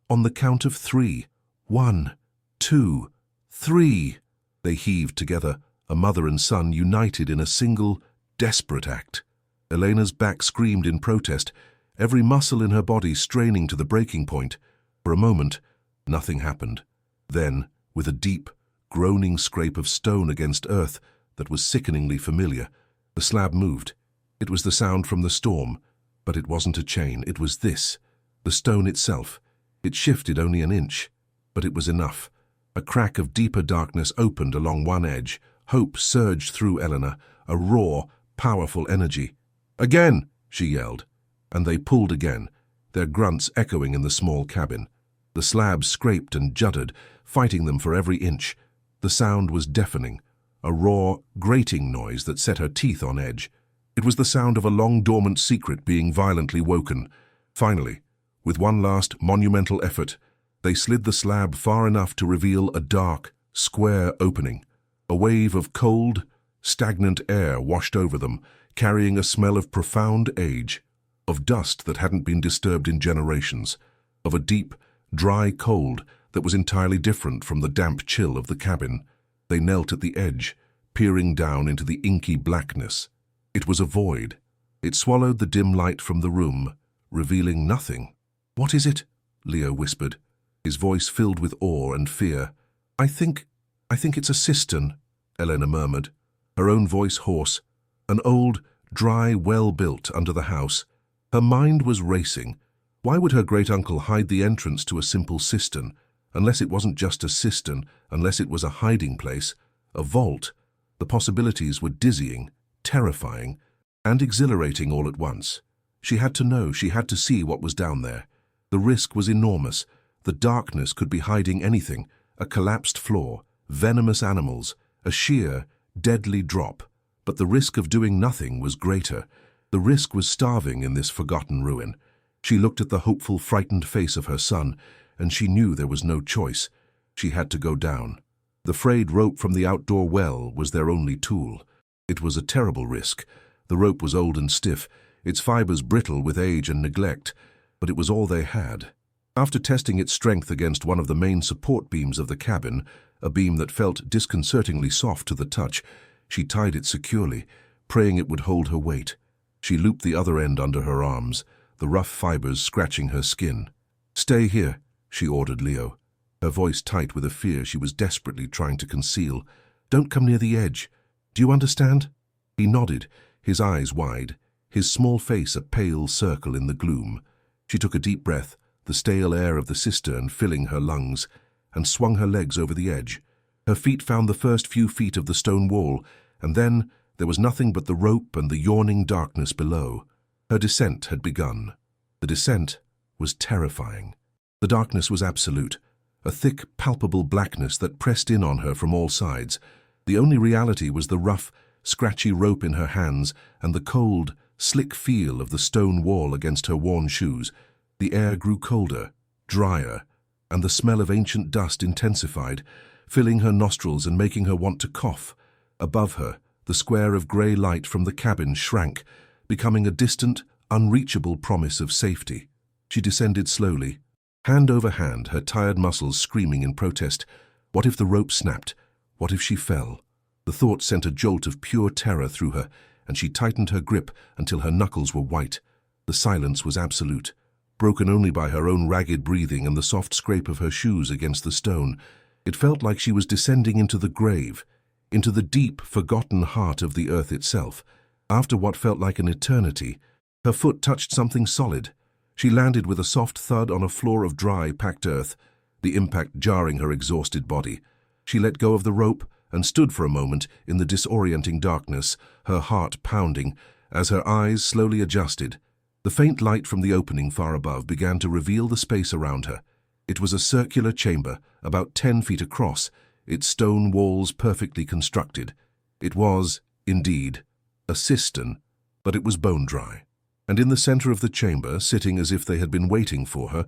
"On the count of 3. 1, 2, 3. They heaved together, a mother and son united in a single, desperate act. Elena's back screamed in protest, every muscle in her body straining to the breaking point. For a moment, nothing happened. Then, with a deep, groaning scrape of stone against earth that was sickeningly familiar, the slab moved. It was the sound from the storm, but it wasn't a chain. It was this, the stone itself. It shifted only an inch, but it was enough. A crack of deeper darkness opened along one edge. Hope surged through Eleanor, a raw, powerful energy. "Again!" she yelled, and they pulled again, their grunts echoing in the small cabin. The slab scraped and juddered, fighting them for every inch. The sound was deafening, a raw, grating noise that set her teeth on edge. It was the sound of a long-dormant secret being violently woken. Finally, with one last monumental effort, they slid the slab far enough to reveal a dark, square opening. A wave of cold, stagnant air washed over them, carrying a smell of profound age, of dust that hadn't been disturbed in generations, of a deep, dry cold that was entirely different from the damp chill of the cabin. They knelt at the edge, peering down into the inky blackness. It was a void. It swallowed the dim light from the room, revealing nothing. "What is it?" Leo whispered, his voice filled with awe and fear. I think it's a cistern," Elena murmured, her own voice hoarse. An old, dry well built under the house. Her mind was racing. Why would her great-uncle hide the entrance to a simple cistern, unless it wasn't just a cistern, unless it was a hiding place, a vault? The possibilities were dizzying, terrifying, and exhilarating all at once. She had to know, she had to see what was down there. The risk was enormous. The darkness could be hiding anything, a collapsed floor, venomous animals, a sheer, deadly drop. But the risk of doing nothing was greater. The risk was starving in this forgotten ruin. She looked at the hopeful, frightened face of her son, and she knew there was no choice. She had to go down. The frayed rope from the outdoor well was their only tool. It was a terrible risk. The rope was old and stiff, its fibers brittle with age and neglect, but it was all they had. After testing its strength against one of the main support beams of the cabin, a beam that felt disconcertingly soft to the touch, she tied it securely, praying it would hold her weight. She looped the other end under her arms, the rough fibers scratching her skin. "Stay here," she ordered Leo, her voice tight with a fear she was desperately trying to conceal. "Don't come near the edge. Do you understand?" He nodded, his eyes wide, his small face a pale circle in the gloom. She took a deep breath, the stale air of the cistern filling her lungs, and swung her legs over the edge. Her feet found the first few feet of the stone wall, and then there was nothing but the rope and the yawning darkness below. Her descent had begun. The descent was terrifying. The darkness was absolute, a thick, palpable blackness that pressed in on her from all sides. The only reality was the rough, scratchy rope in her hands and the cold, slick feel of the stone wall against her worn shoes. The air grew colder, drier, and the smell of ancient dust intensified, filling her nostrils and making her want to cough. Above her, the square of grey light from the cabin shrank, becoming a distant, unreachable promise of safety. She descended slowly, hand over hand, her tired muscles screaming in protest. What if the rope snapped? What if she fell? The thought sent a jolt of pure terror through her, and she tightened her grip until her knuckles were white. The silence was absolute, broken only by her own ragged breathing and the soft scrape of her shoes against the stone. It felt like she was descending into the grave, into the deep, forgotten heart of the earth itself. After what felt like an eternity, her foot touched something solid. She landed with a soft thud on a floor of dry, packed earth, the impact jarring her exhausted body. She let go of the rope and stood for a moment in the disorienting darkness, her heart pounding, as her eyes slowly adjusted. The faint light from the opening far above began to reveal the space around her. It was a circular chamber, about 10 feet across, its stone walls perfectly constructed. It was, indeed, a cistern, but it was bone-dry. And in the center of the chamber, sitting as if they had been waiting for her,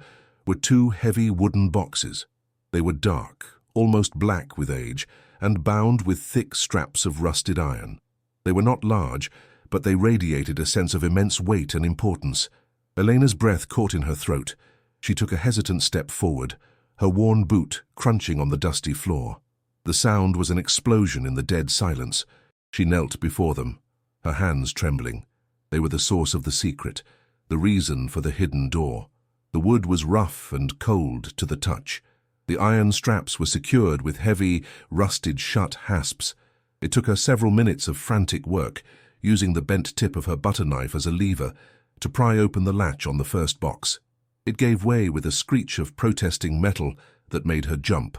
were 2 heavy wooden boxes. They were dark, almost black with age, and bound with thick straps of rusted iron. They were not large, but they radiated a sense of immense weight and importance. Elena's breath caught in her throat. She took a hesitant step forward, her worn boot crunching on the dusty floor. The sound was an explosion in the dead silence. She knelt before them, her hands trembling. They were the source of the secret, the reason for the hidden door. The wood was rough and cold to the touch. The iron straps were secured with heavy, rusted-shut hasps. It took her several minutes of frantic work, using the bent tip of her butter knife as a lever, to pry open the latch on the first box. It gave way with a screech of protesting metal that made her jump.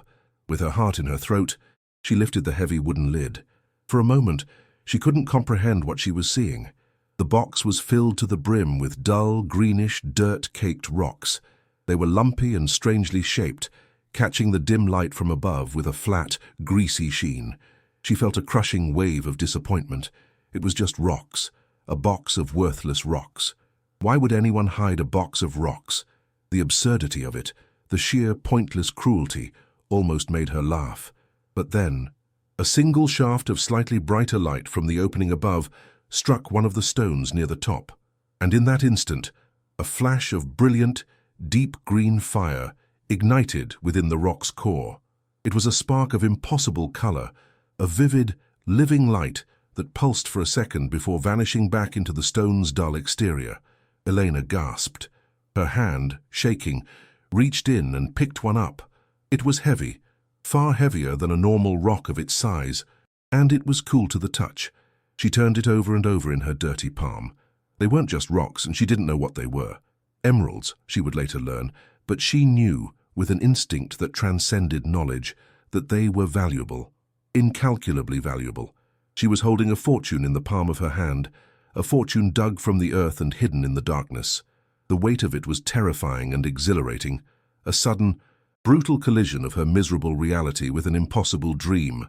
With her heart in her throat, she lifted the heavy wooden lid. For a moment, she couldn't comprehend what she was seeing. The box was filled to the brim with dull, greenish, dirt-caked rocks. They were lumpy and strangely shaped, catching the dim light from above with a flat, greasy sheen. She felt a crushing wave of disappointment. It was just rocks, a box of worthless rocks. Why would anyone hide a box of rocks? The absurdity of it, the sheer pointless cruelty, almost made her laugh. But then, a single shaft of slightly brighter light from the opening above struck one of the stones near the top. And in that instant, a flash of brilliant, deep green fire ignited within the rock's core. It was a spark of impossible color, a vivid, living light that pulsed for a second before vanishing back into the stone's dull exterior. Elena gasped. Her hand, shaking, reached in and picked one up. It was heavy, far heavier than a normal rock of its size, and it was cool to the touch. She turned it over and over in her dirty palm. They weren't just rocks, and she didn't know what they were. Emeralds, she would later learn, but she knew, with an instinct that transcended knowledge, that they were valuable, incalculably valuable. She was holding a fortune in the palm of her hand, a fortune dug from the earth and hidden in the darkness. The weight of it was terrifying and exhilarating, a sudden, brutal collision of her miserable reality with an impossible dream.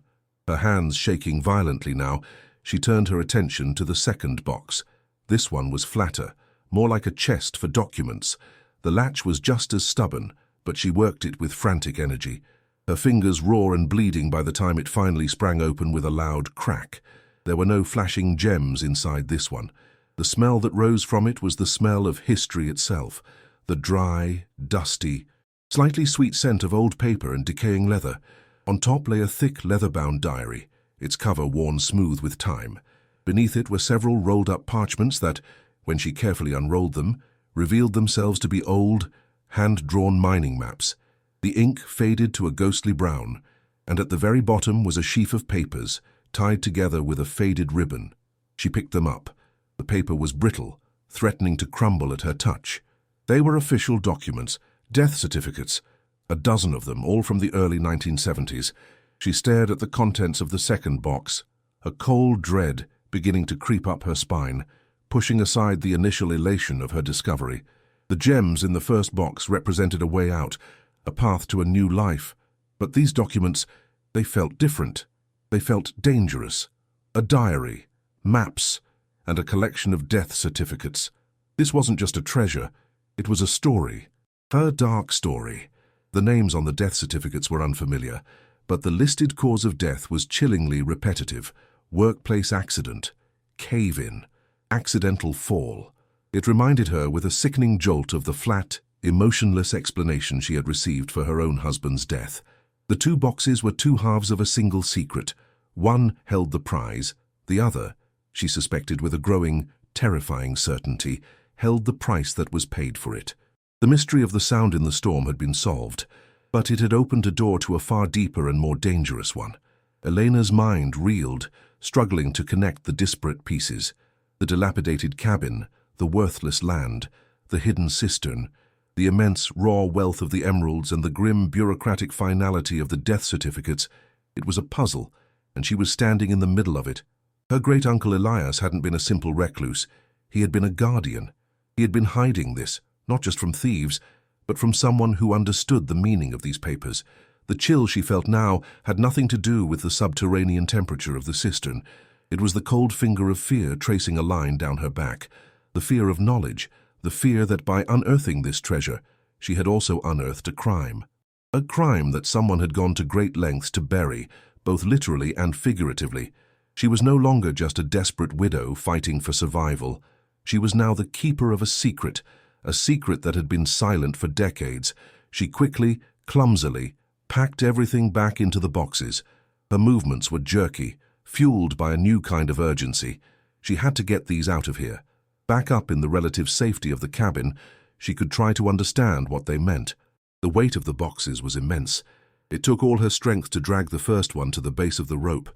Her hands shaking violently now, she turned her attention to the second box. This one was flatter, more like a chest for documents. The latch was just as stubborn, but she worked it with frantic energy, her fingers raw and bleeding by the time it finally sprang open with a loud crack. There were no flashing gems inside this one. The smell that rose from it was the smell of history itself, the dry, dusty, slightly sweet scent of old paper and decaying leather. On top lay a thick, leather-bound diary, its cover worn smooth with time. Beneath it were several rolled-up parchments that, when she carefully unrolled them, revealed themselves to be old, hand-drawn mining maps. The ink faded to a ghostly brown, and at the very bottom was a sheaf of papers, tied together with a faded ribbon. She picked them up. The paper was brittle, threatening to crumble at her touch. They were official documents, death certificates, a dozen of them, all from the early 1970s. She stared at the contents of the second box, a cold dread beginning to creep up her spine, pushing aside the initial elation of her discovery. The gems in the first box represented a way out, a path to a new life. But these documents, they felt different. They felt dangerous. A diary, maps, and a collection of death certificates. This wasn't just a treasure, it was a story. Her dark story. The names on the death certificates were unfamiliar, but the listed cause of death was chillingly repetitive. Workplace accident, cave-in, accidental fall. It reminded her with a sickening jolt of the flat, emotionless explanation she had received for her own husband's death. The two boxes were two halves of a single secret. One held the prize, the other, she suspected with a growing, terrifying certainty, held the price that was paid for it. The mystery of the sound in the storm had been solved, but it had opened a door to a far deeper and more dangerous one. Elena's mind reeled, struggling to connect the disparate pieces. The dilapidated cabin, the worthless land, the hidden cistern, the immense raw wealth of the emeralds and the grim bureaucratic finality of the death certificates. It was a puzzle, and she was standing in the middle of it. Her great-uncle Elias hadn't been a simple recluse. He had been a guardian. He had been hiding this, not just from thieves, but from someone who understood the meaning of these papers. The chill she felt now had nothing to do with the subterranean temperature of the cistern. It was the cold finger of fear tracing a line down her back, the fear of knowledge, the fear that by unearthing this treasure, she had also unearthed a crime that someone had gone to great lengths to bury, both literally and figuratively. She was no longer just a desperate widow fighting for survival. She was now the keeper of a secret that had been silent for decades. She quickly, clumsily, packed everything back into the boxes. Her movements were jerky, fueled by a new kind of urgency. She had to get these out of here. Back up in the relative safety of the cabin, she could try to understand what they meant. The weight of the boxes was immense. It took all her strength to drag the first one to the base of the rope.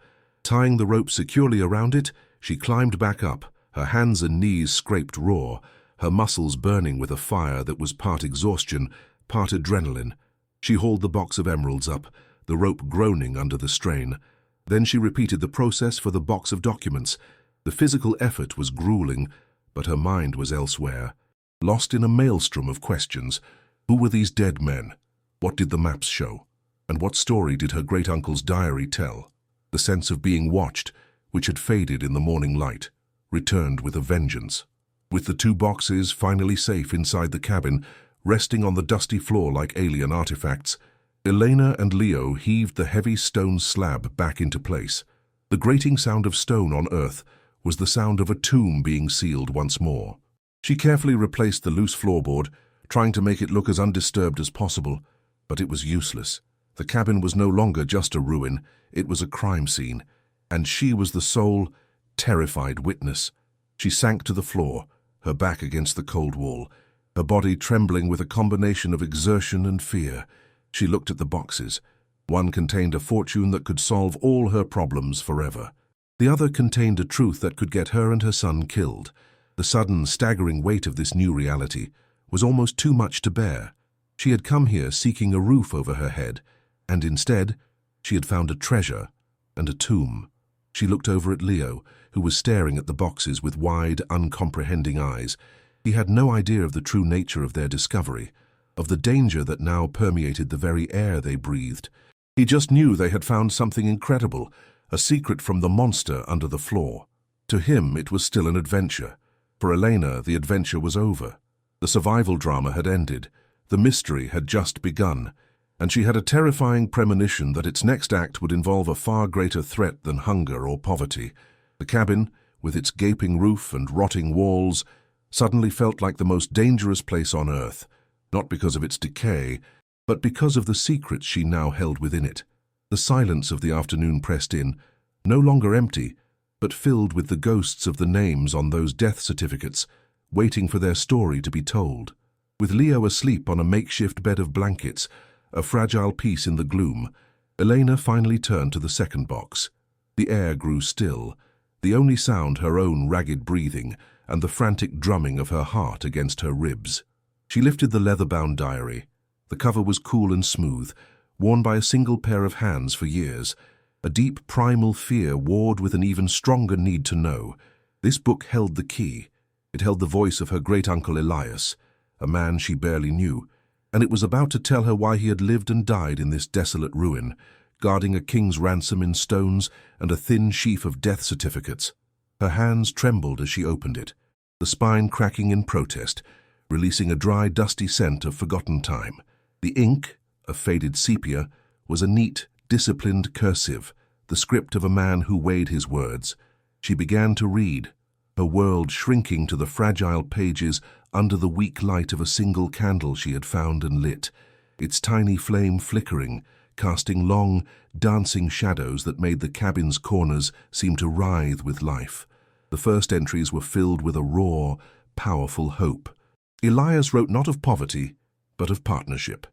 Tying the rope securely around it, she climbed back up, her hands and knees scraped raw, her muscles burning with a fire that was part exhaustion, part adrenaline. She hauled the box of emeralds up, the rope groaning under the strain. Then she repeated the process for the box of documents. The physical effort was grueling, but her mind was elsewhere, lost in a maelstrom of questions. Who were these dead men? What did the maps show? And what story did her great-uncle's diary tell? The sense of being watched, which had faded in the morning light, returned with a vengeance. With the 2 boxes finally safe inside the cabin, resting on the dusty floor like alien artifacts, Elena and Leo heaved the heavy stone slab back into place. The grating sound of stone on earth was the sound of a tomb being sealed once more. She carefully replaced the loose floorboard, trying to make it look as undisturbed as possible, but it was useless. The cabin was no longer just a ruin, it was a crime scene, and she was the sole, terrified witness. She sank to the floor, her back against the cold wall, her body trembling with a combination of exertion and fear. She looked at the boxes. One contained a fortune that could solve all her problems forever. The other contained a truth that could get her and her son killed. The sudden, staggering weight of this new reality was almost too much to bear. She had come here seeking a roof over her head, and instead, she had found a treasure and a tomb. She looked over at Leo, who was staring at the boxes with wide, uncomprehending eyes. He had no idea of the true nature of their discovery, of the danger that now permeated the very air they breathed. He just knew they had found something incredible, a secret from the monster under the floor. To him, it was still an adventure. For Elena, the adventure was over. The survival drama had ended. The mystery had just begun, and she had a terrifying premonition that its next act would involve a far greater threat than hunger or poverty. The cabin, with its gaping roof and rotting walls, suddenly felt like the most dangerous place on earth, not because of its decay, but because of the secrets she now held within it. The silence of the afternoon pressed in, no longer empty, but filled with the ghosts of the names on those death certificates, waiting for their story to be told. With Leo asleep on a makeshift bed of blankets, a fragile piece in the gloom, Elena finally turned to the second box. The air grew still, the only sound her own ragged breathing and the frantic drumming of her heart against her ribs. She lifted the leather-bound diary. The cover was cool and smooth, worn by a single pair of hands for years. A deep primal fear warred with an even stronger need to know. This book held the key. It held the voice of her great-uncle Elias, a man she barely knew, and it was about to tell her why he had lived and died in this desolate ruin, guarding a king's ransom in stones and a thin sheaf of death certificates. Her hands trembled as she opened it, the spine cracking in protest, releasing a dry, dusty scent of forgotten time. The ink, a faded sepia, was a neat, disciplined cursive, the script of a man who weighed his words. She began to read, her world shrinking to the fragile pages under the weak light of a single candle she had found and lit, its tiny flame flickering, casting long, dancing shadows that made the cabin's corners seem to writhe with life. The first entries were filled with a raw, powerful hope. Elias wrote not of poverty, but of partnership.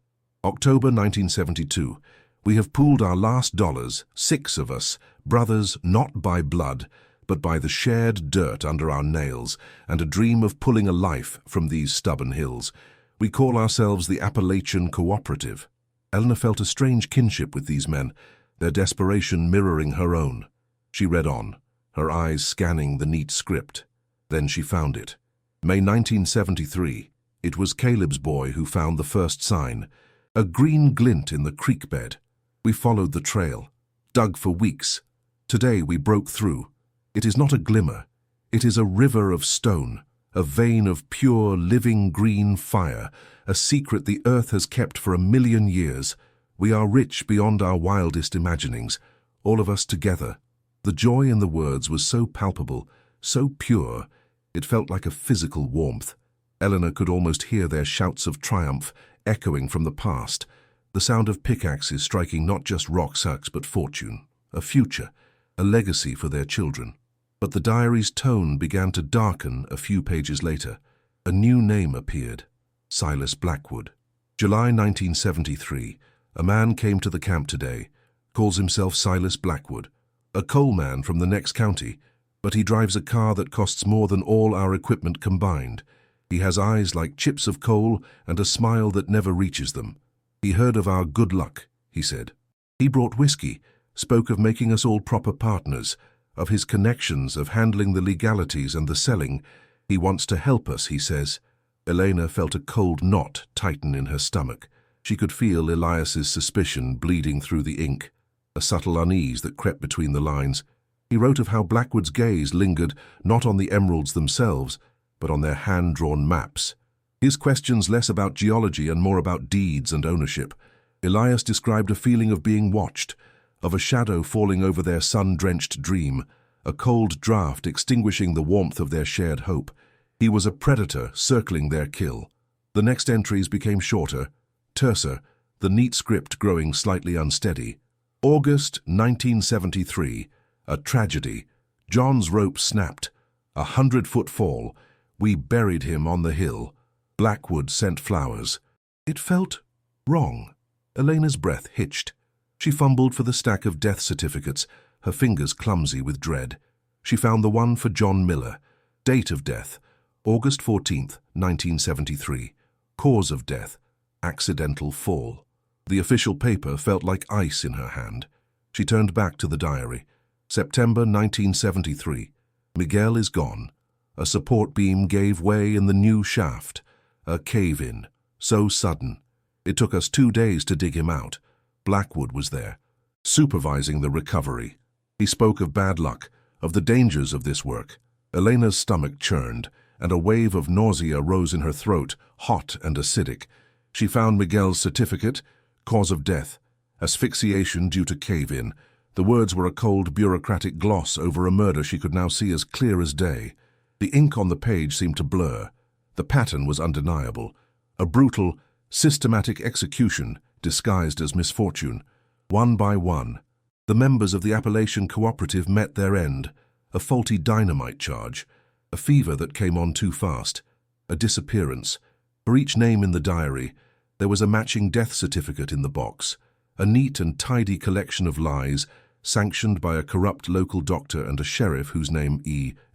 October 1972. We have pooled our last dollars, 6 of us, brothers not by blood, but by the shared dirt under our nails and a dream of pulling a life from these stubborn hills. We call ourselves the Appalachian Cooperative. Elena felt a strange kinship with these men, their desperation mirroring her own. She read on, her eyes scanning the neat script. Then she found it. May 1973. It was Caleb's boy who found the first sign, a green glint in the creek bed. We followed the trail, dug for weeks. Today we broke through. It is not a glimmer. It is a river of stone, a vein of pure, living green fire, a secret the earth has kept for 1,000,000 years. We are rich beyond our wildest imaginings, all of us together. The joy in the words was so palpable, so pure, it felt like a physical warmth. Elena could almost hear their shouts of triumph echoing from the past, the sound of pickaxes striking not just rock sacks but fortune, a future, a legacy for their children. But the diary's tone began to darken a few pages later. A new name appeared, Silas Blackwood. July 1973. A man came to the camp today, calls himself Silas Blackwood, a coal man from the next county, but he drives a car that costs more than all our equipment combined. He has eyes like chips of coal and a smile that never reaches them. He heard of our good luck, he said. He brought whiskey, spoke of making us all proper partners, of his connections, of handling the legalities and the selling. He wants to help us, he says. Elena felt a cold knot tighten in her stomach. She could feel Elias's suspicion bleeding through the ink. a subtle unease that crept between the lines. He wrote of how Blackwood's gaze lingered not on the emeralds themselves, but on their hand-drawn maps. His questions less about geology and more about deeds and ownership. Elias described a feeling of being watched, of a shadow falling over their sun-drenched dream, a cold draught extinguishing the warmth of their shared hope. He was a predator circling their kill. The next entries became shorter, terser, the neat script growing slightly unsteady. August 1973, a tragedy. John's rope snapped. 100-foot fall. We buried him on the hill. Blackwood sent flowers. It felt wrong. Elena's breath hitched. She fumbled for the stack of death certificates, her fingers clumsy with dread. She found the one for John Miller. Date of death, August 14th, 1973. Cause of death, accidental fall. The official paper felt like ice in her hand. She turned back to the diary. September 1973. Miguel is gone. A support beam gave way in the new shaft. A cave-in. So sudden. It took us 2 days to dig him out. Blackwood was there, supervising the recovery. He spoke of bad luck, of the dangers of this work. Elena's stomach churned, and a wave of nausea rose in her throat, hot and acidic. She found Miguel's certificate, cause of death, asphyxiation due to cave-in. The words were a cold, bureaucratic gloss over a murder she could now see as clear as day. The ink on the page seemed to blur. The pattern was undeniable. A brutal, systematic execution disguised as misfortune. One by one, the members of the Appalachian Cooperative met their end. A faulty dynamite charge, a fever that came on too fast, a disappearance. For each name in the diary, there was a matching death certificate in the box, a neat and tidy collection of lies, sanctioned by a corrupt local doctor and a sheriff whose name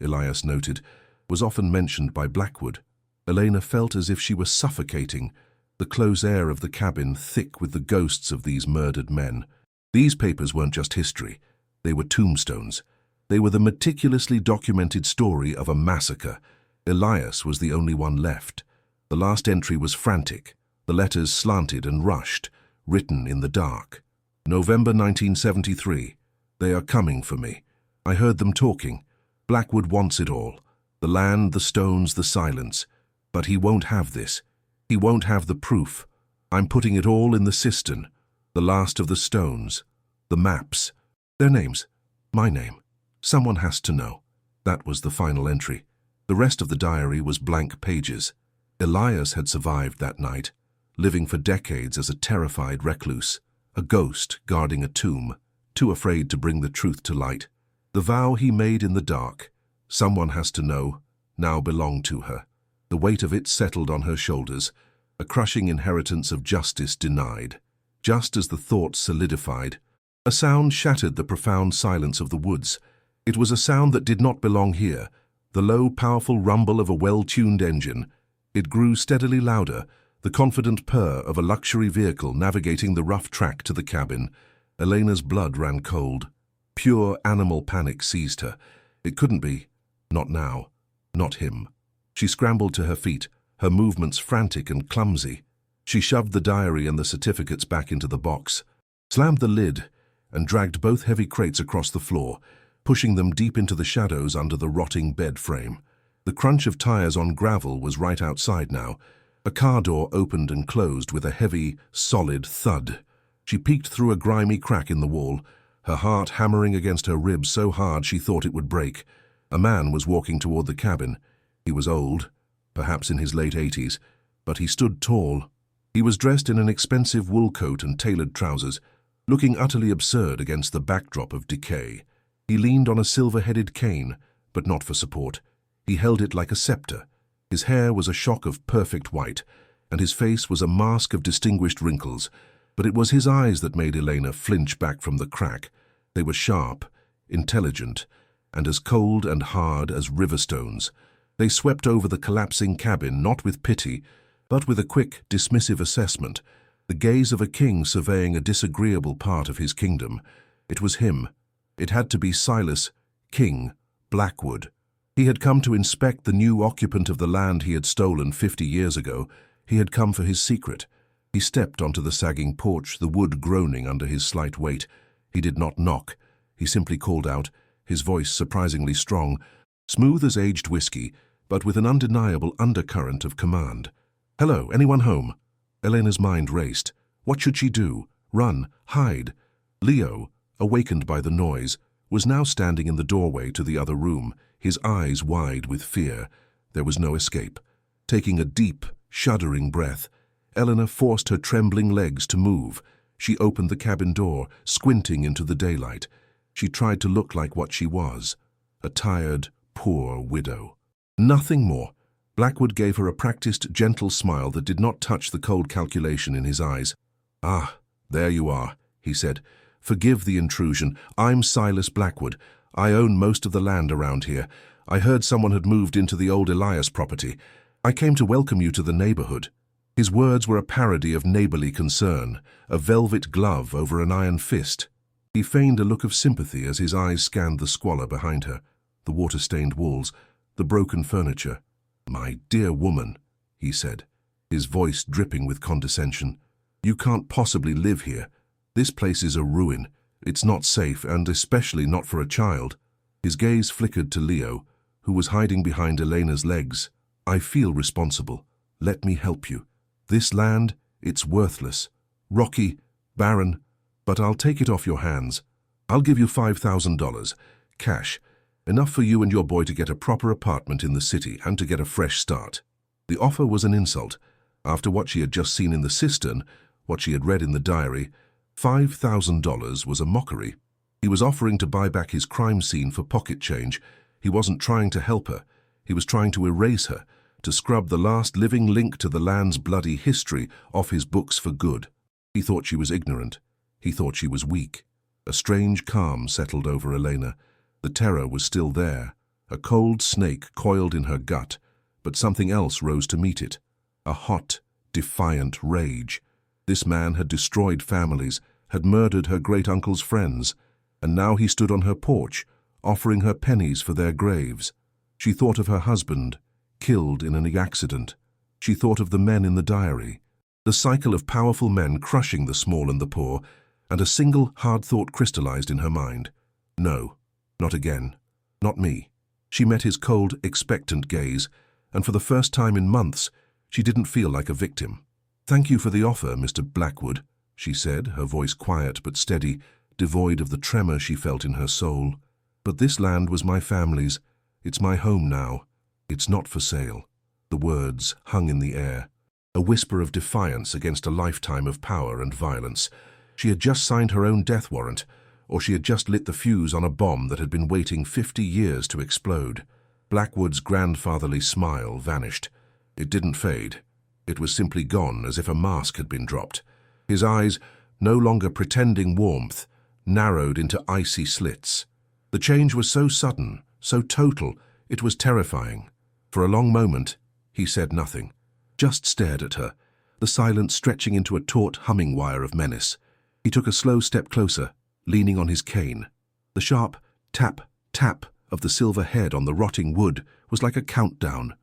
Elias noted, was often mentioned by Blackwood. Elena felt as if she were suffocating, the close air of the cabin thick with the ghosts of these murdered men. These papers weren't just history, they were tombstones. They were the meticulously documented story of a massacre. Elias was the only one left. The last entry was frantic, the letters slanted and rushed, written in the dark. November 1973. They are coming for me. I heard them talking. Blackwood wants it all. The land, the stones, the silence. But he won't have this. He won't have the proof. I'm putting it all in the cistern. The last of the stones. The maps. Their names. My name. Someone has to know. That was the final entry. The rest of the diary was blank pages. Elias had survived that night, living for decades as a terrified recluse, a ghost guarding a tomb, too afraid to bring the truth to light. The vow he made in the dark, someone has to know, now belonged to her. The weight of it settled on her shoulders, a crushing inheritance of justice denied. Just as the thought solidified, a sound shattered the profound silence of the woods. It was a sound that did not belong here, the low, powerful rumble of a well-tuned engine. It grew steadily louder, the confident purr of a luxury vehicle navigating the rough track to the cabin. Elena's blood ran cold. Pure animal panic seized her. It couldn't be. Not now. Not him. She scrambled to her feet, her movements frantic and clumsy. She shoved the diary and the certificates back into the box, slammed the lid, and dragged both heavy crates across the floor, pushing them deep into the shadows under the rotting bed frame. The crunch of tires on gravel was right outside now. A car door opened and closed with a heavy, solid thud. She peeked through a grimy crack in the wall, her heart hammering against her ribs so hard she thought it would break. A man was walking toward the cabin. He was old, perhaps in his late 80s, but he stood tall. He was dressed in an expensive wool coat and tailored trousers, looking utterly absurd against the backdrop of decay. He leaned on a silver-headed cane, but not for support. He held it like a scepter. His hair was a shock of perfect white, and his face was a mask of distinguished wrinkles. But it was his eyes that made Elena flinch back from the crack. They were sharp, intelligent, and as cold and hard as river stones. They swept over the collapsing cabin not with pity, but with a quick, dismissive assessment, the gaze of a king surveying a disagreeable part of his kingdom. It was him. It had to be Silas, King, Blackwood. He had come to inspect the new occupant of the land he had stolen 50 years ago. He had come for his secret. He stepped onto the sagging porch, the wood groaning under his slight weight. He did not knock. He simply called out, his voice surprisingly strong, smooth as aged whiskey, but with an undeniable undercurrent of command. "Hello, anyone home?" Elena's mind raced. What should she do? Run? Hide? Leo, awakened by the noise, was now standing in the doorway to the other room, his eyes wide with fear. There was no escape. Taking a deep, shuddering breath, Elena forced her trembling legs to move. She opened the cabin door, squinting into the daylight. She tried to look like what she was, a tired, poor widow. Nothing more. Blackwood gave her a practiced, gentle smile that did not touch the cold calculation in his eyes. "Ah, there you are," he said. "Forgive the intrusion. I'm Silas Blackwood. I own most of the land around here. I heard someone had moved into the old Elias property. I came to welcome you to the neighborhood." His words were a parody of neighborly concern, a velvet glove over an iron fist. He feigned a look of sympathy as his eyes scanned the squalor behind her, the water-stained walls, the broken furniture. "My dear woman," he said, his voice dripping with condescension, "you can't possibly live here. This place is a ruin. It's not safe, and especially not for a child." His gaze flickered to Leo, who was hiding behind Elena's legs. "I feel responsible. Let me help you. This land, it's worthless, rocky, barren, but I'll take it off your hands. I'll give you $5,000, cash, enough for you and your boy to get a proper apartment in the city and to get a fresh start." The offer was an insult. After what she had just seen in the cistern, what she had read in the diary, $5,000 was a mockery. He was offering to buy back his crime scene for pocket change. He wasn't trying to help her. He was trying to erase her, to scrub the last living link to the land's bloody history off his books for good. He thought she was ignorant. He thought she was weak. A strange calm settled over Elena. The terror was still there. A cold snake coiled in her gut, but something else rose to meet it. A hot, defiant rage. This man had destroyed families, had murdered her great-uncle's friends, and now he stood on her porch, offering her pennies for their graves. She thought of her husband, killed in an accident. She thought of the men in the diary, the cycle of powerful men crushing the small and the poor, and a single hard thought crystallized in her mind. No, not again. Not me. She met his cold, expectant gaze, and for the first time in months, she didn't feel like a victim. "Thank you for the offer, Mr. Blackwood," she said, her voice quiet but steady, devoid of the tremor she felt in her soul. "But this land was my family's. It's my home now. It's not for sale." The words hung in the air, a whisper of defiance against a lifetime of power and violence. She had just signed her own death warrant, or she had just lit the fuse on a bomb that had been waiting 50 years to explode. Blackwood's grandfatherly smile vanished. It didn't fade. It was simply gone, as if a mask had been dropped. His eyes, no longer pretending warmth, narrowed into icy slits. The change was so sudden, so total, it was terrifying. For a long moment, he said nothing, just stared at her, the silence stretching into a taut humming wire of menace. He took a slow step closer, leaning on his cane. The sharp tap, tap of the silver head on the rotting wood was like a countdown.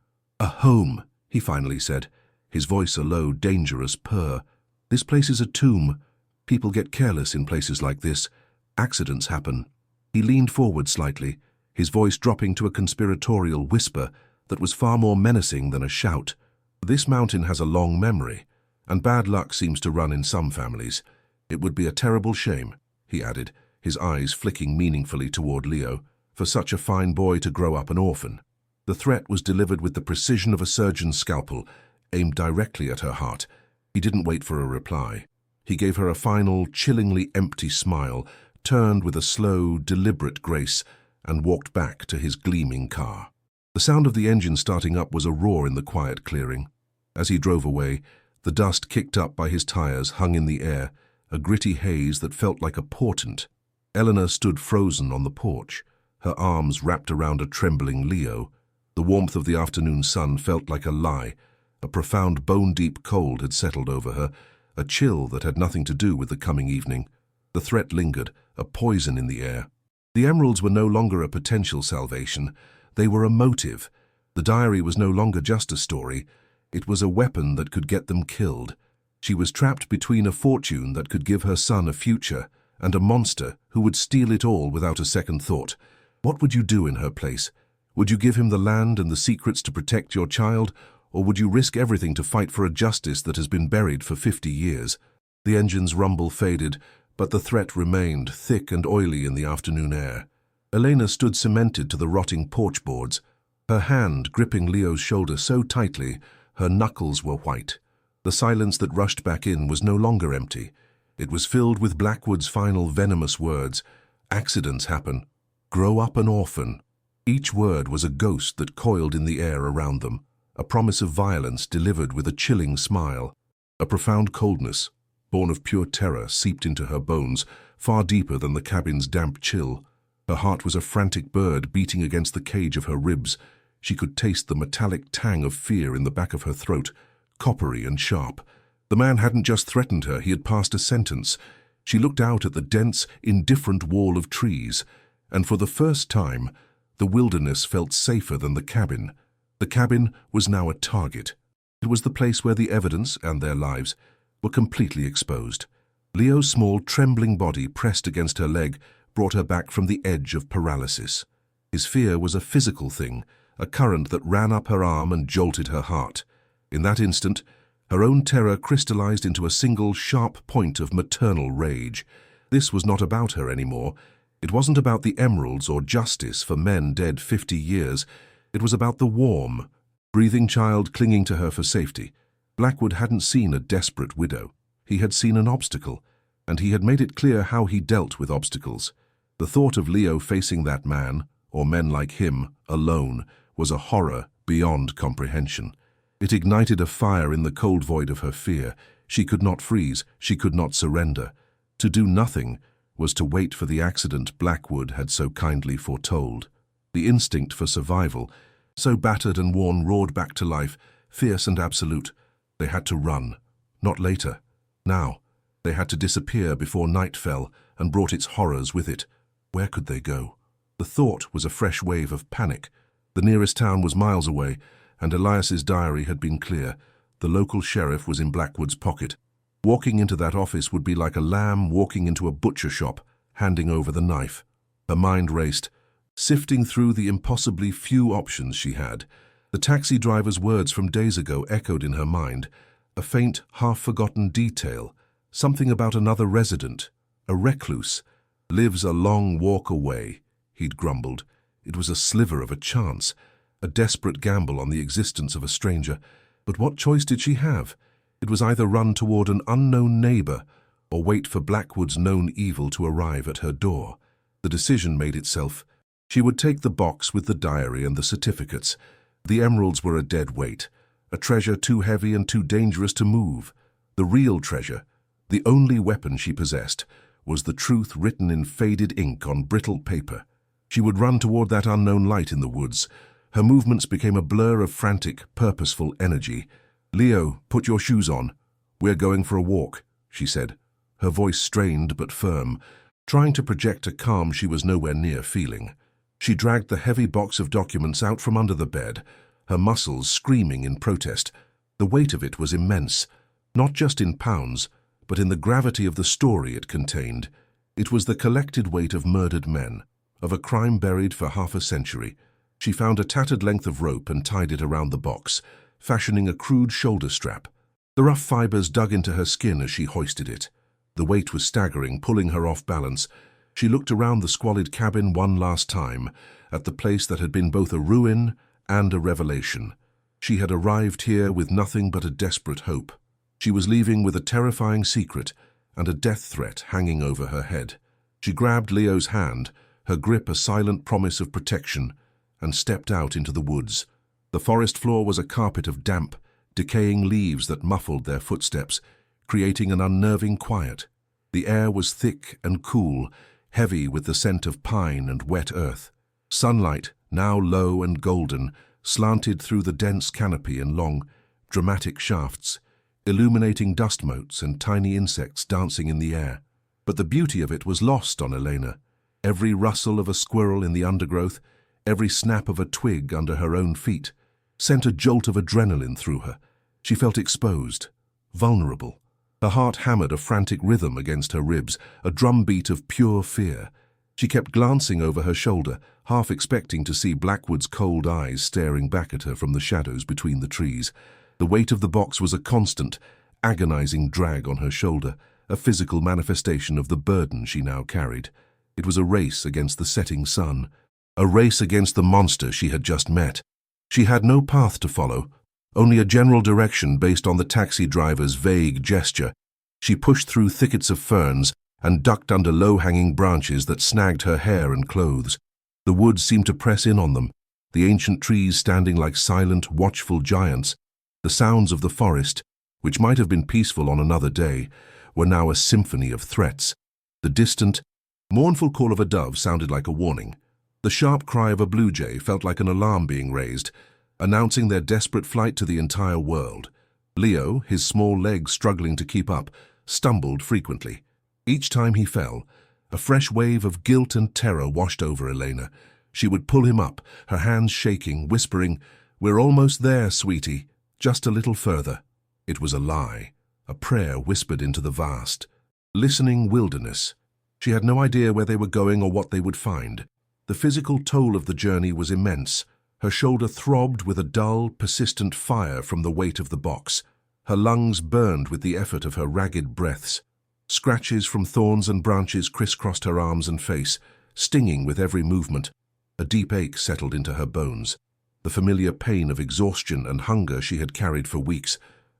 "A home," he finally said, his voice a low, dangerous purr. "This place is a tomb. People get careless in places like this. Accidents happen." He leaned forward slightly, his voice dropping to a conspiratorial whisper that was far more menacing than a shout. "This mountain has a long memory, and bad luck seems to run in some families. It would be a terrible shame," he added, his eyes flicking meaningfully toward Leo, "for such a fine boy to grow up an orphan." The threat was delivered with the precision of a surgeon's scalpel, aimed directly at her heart. He didn't wait for a reply. He gave her a final, chillingly empty smile, turned with a slow, deliberate grace, and walked back to his gleaming car. The sound of the engine starting up was a roar in the quiet clearing. As he drove away, the dust kicked up by his tires hung in the air, a gritty haze that felt like a portent. Eleanor stood frozen on the porch, her arms wrapped around a trembling Leo. The warmth of the afternoon sun felt like a lie. A profound bone-deep cold had settled over her, a chill that had nothing to do with the coming evening. The threat lingered, a poison in the air. The emeralds were no longer a potential salvation. They were a motive. The diary was no longer just a story. It was a weapon that could get them killed. She was trapped between a fortune that could give her son a future and a monster who would steal it all without a second thought. What would you do in her place? Would you give him the land and the secrets to protect your child, or would you risk everything to fight for a justice that has been buried for 50 years? The engine's rumble faded, but the threat remained, thick and oily in the afternoon air. Elena stood cemented to the rotting porch boards, her hand gripping Leo's shoulder so tightly her knuckles were white. The silence that rushed back in was no longer empty. It was filled with Blackwood's final venomous words. Accidents happen. Grow up an orphan. Each word was a ghost that coiled in the air around them, a promise of violence delivered with a chilling smile. A profound coldness, born of pure terror, seeped into her bones, far deeper than the cabin's damp chill. Her heart was a frantic bird beating against the cage of her ribs. She could taste the metallic tang of fear in the back of her throat, coppery and sharp. The man hadn't just threatened her, he had passed a sentence. She looked out at the dense, indifferent wall of trees, and for the first time, the wilderness felt safer than the cabin. The cabin was now a target. It was the place where the evidence and their lives were completely exposed. Leo's small, trembling body pressed against her leg brought her back from the edge of paralysis. His fear was a physical thing, a current that ran up her arm and jolted her heart. In that instant, her own terror crystallized into a single, sharp point of maternal rage. This was not about her anymore. It wasn't about the emeralds or justice for men dead 50 years. It was about the warm, breathing child clinging to her for safety. Blackwood hadn't seen a desperate widow. He had seen an obstacle, and he had made it clear how he dealt with obstacles. The thought of Leo facing that man, or men like him, alone, was a horror beyond comprehension. It ignited a fire in the cold void of her fear. She could not freeze, she could not surrender. To do nothing was to wait for the accident Blackwood had so kindly foretold. The instinct for survival, so battered and worn, roared back to life, fierce and absolute. They had to run, not later, now. They had to disappear before night fell and brought its horrors with it. Where could they go? The thought was a fresh wave of panic. The nearest town was miles away, and Elias's diary had been clear. The local sheriff was in Blackwood's pocket. Walking into that office would be like a lamb walking into a butcher shop, handing over the knife. Her mind raced, sifting through the impossibly few options she had. The taxi driver's words from days ago echoed in her mind, a faint, half-forgotten detail, something about another resident, a recluse. Lives a long walk away, he'd grumbled. It was a sliver of a chance, a desperate gamble on the existence of a stranger. But what choice did she have? It was either run toward an unknown neighbor or wait for Blackwood's known evil to arrive at her door. The decision made itself. She would take the box with the diary and the certificates. The emeralds were a dead weight, a treasure too heavy and too dangerous to move. The real treasure, the only weapon she possessed, was the truth written in faded ink on brittle paper. She would run toward that unknown light in the woods. Her movements became a blur of frantic, purposeful energy. "Leo, put your shoes on. We're going for a walk," she said, her voice strained but firm, trying to project a calm she was nowhere near feeling. She dragged the heavy box of documents out from under the bed, her muscles screaming in protest. The weight of it was immense, not just in pounds, but in the gravity of the story it contained. It was the collected weight of murdered men, of a crime buried for half a century. She found a tattered length of rope and tied it around the box, fashioning a crude shoulder strap. The rough fibers dug into her skin as she hoisted it. The weight was staggering, pulling her off balance. She looked around the squalid cabin one last time, at the place that had been both a ruin and a revelation. She had arrived here with nothing but a desperate hope. She was leaving with a terrifying secret and a death threat hanging over her head. She grabbed Leo's hand, her grip a silent promise of protection, and stepped out into the woods. The forest floor was a carpet of damp, decaying leaves that muffled their footsteps, creating an unnerving quiet. The air was thick and cool, heavy with the scent of pine and wet earth. Sunlight, now low and golden, slanted through the dense canopy in long, dramatic shafts, illuminating dust motes and tiny insects dancing in the air. But the beauty of it was lost on Elena. Every rustle of a squirrel in the undergrowth, every snap of a twig under her own feet, sent a jolt of adrenaline through her. She felt exposed, vulnerable. Her heart hammered a frantic rhythm against her ribs, a drumbeat of pure fear. She kept glancing over her shoulder, half expecting to see Blackwood's cold eyes staring back at her from the shadows between the trees. The weight of the box was a constant, agonizing drag on her shoulder, a physical manifestation of the burden she now carried. It was a race against the setting sun, a race against the monster she had just met. She had no path to follow, only a general direction based on the taxi driver's vague gesture. She pushed through thickets of ferns and ducked under low-hanging branches that snagged her hair and clothes. The woods seemed to press in on them, the ancient trees standing like silent, watchful giants. The sounds of the forest, which might have been peaceful on another day, were now a symphony of threats. The distant, mournful call of a dove sounded like a warning. The sharp cry of a blue jay felt like an alarm being raised, announcing their desperate flight to the entire world. Leo, his small legs struggling to keep up, stumbled frequently. Each time he fell, a fresh wave of guilt and terror washed over Elena. She would pull him up, her hands shaking, whispering, "We're almost there, sweetie, just a little further." It was a lie, a prayer whispered into the vast, listening wilderness. She had no idea where they were going or what they would find. The physical toll of the journey was immense. Her shoulder throbbed with a dull, persistent fire from the weight of the box. Her lungs burned with the effort of her ragged breaths. Scratches from thorns and branches crisscrossed her arms and face, stinging with every movement. A deep ache settled into her bones. The familiar pain of exhaustion and hunger she had carried for weeks,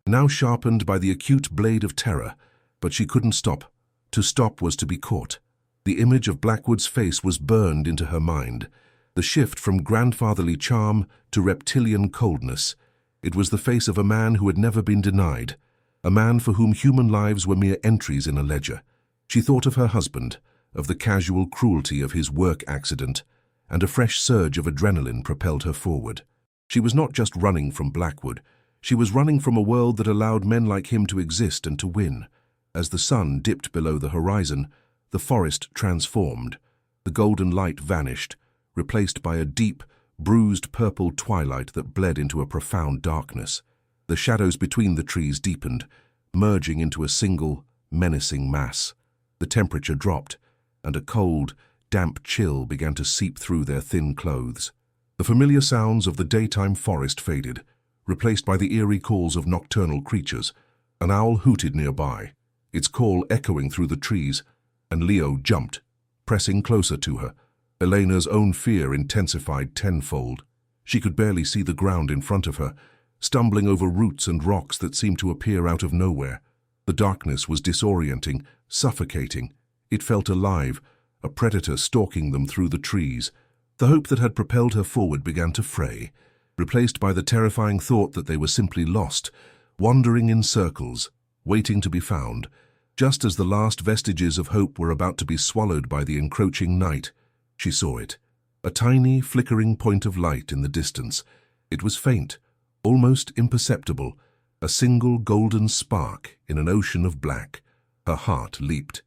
now sharpened by the acute blade of terror. But she couldn't stop. To stop was to be caught. The image of Blackwood's face was burned into her mind. The shift from grandfatherly charm to reptilian coldness. It was the face of a man who had never been denied, a man for whom human lives were mere entries in a ledger. She thought of her husband, of the casual cruelty of his work accident, and a fresh surge of adrenaline propelled her forward. She was not just running from Blackwood, she was running from a world that allowed men like him to exist and to win. As the sun dipped below the horizon, the forest transformed. The golden light vanished, replaced by a deep, bruised purple twilight that bled into a profound darkness. The shadows between the trees deepened, merging into a single, menacing mass. The temperature dropped, and a cold, damp chill began to seep through their thin clothes. The familiar sounds of the daytime forest faded, replaced by the eerie calls of nocturnal creatures. An owl hooted nearby, its call echoing through the trees, and Leo jumped, pressing closer to her. Elena's own fear intensified tenfold. She could barely see the ground in front of her, stumbling over roots and rocks that seemed to appear out of nowhere. The darkness was disorienting, suffocating. It felt alive, a predator stalking them through the trees. The hope that had propelled her forward began to fray, replaced by the terrifying thought that they were simply lost, wandering in circles, waiting to be found. Just as the last vestiges of hope were about to be swallowed by the encroaching night, she saw it, a tiny, flickering point of light in the distance. It was faint, almost imperceptible, a single golden spark in an ocean of black. Her heart leaped.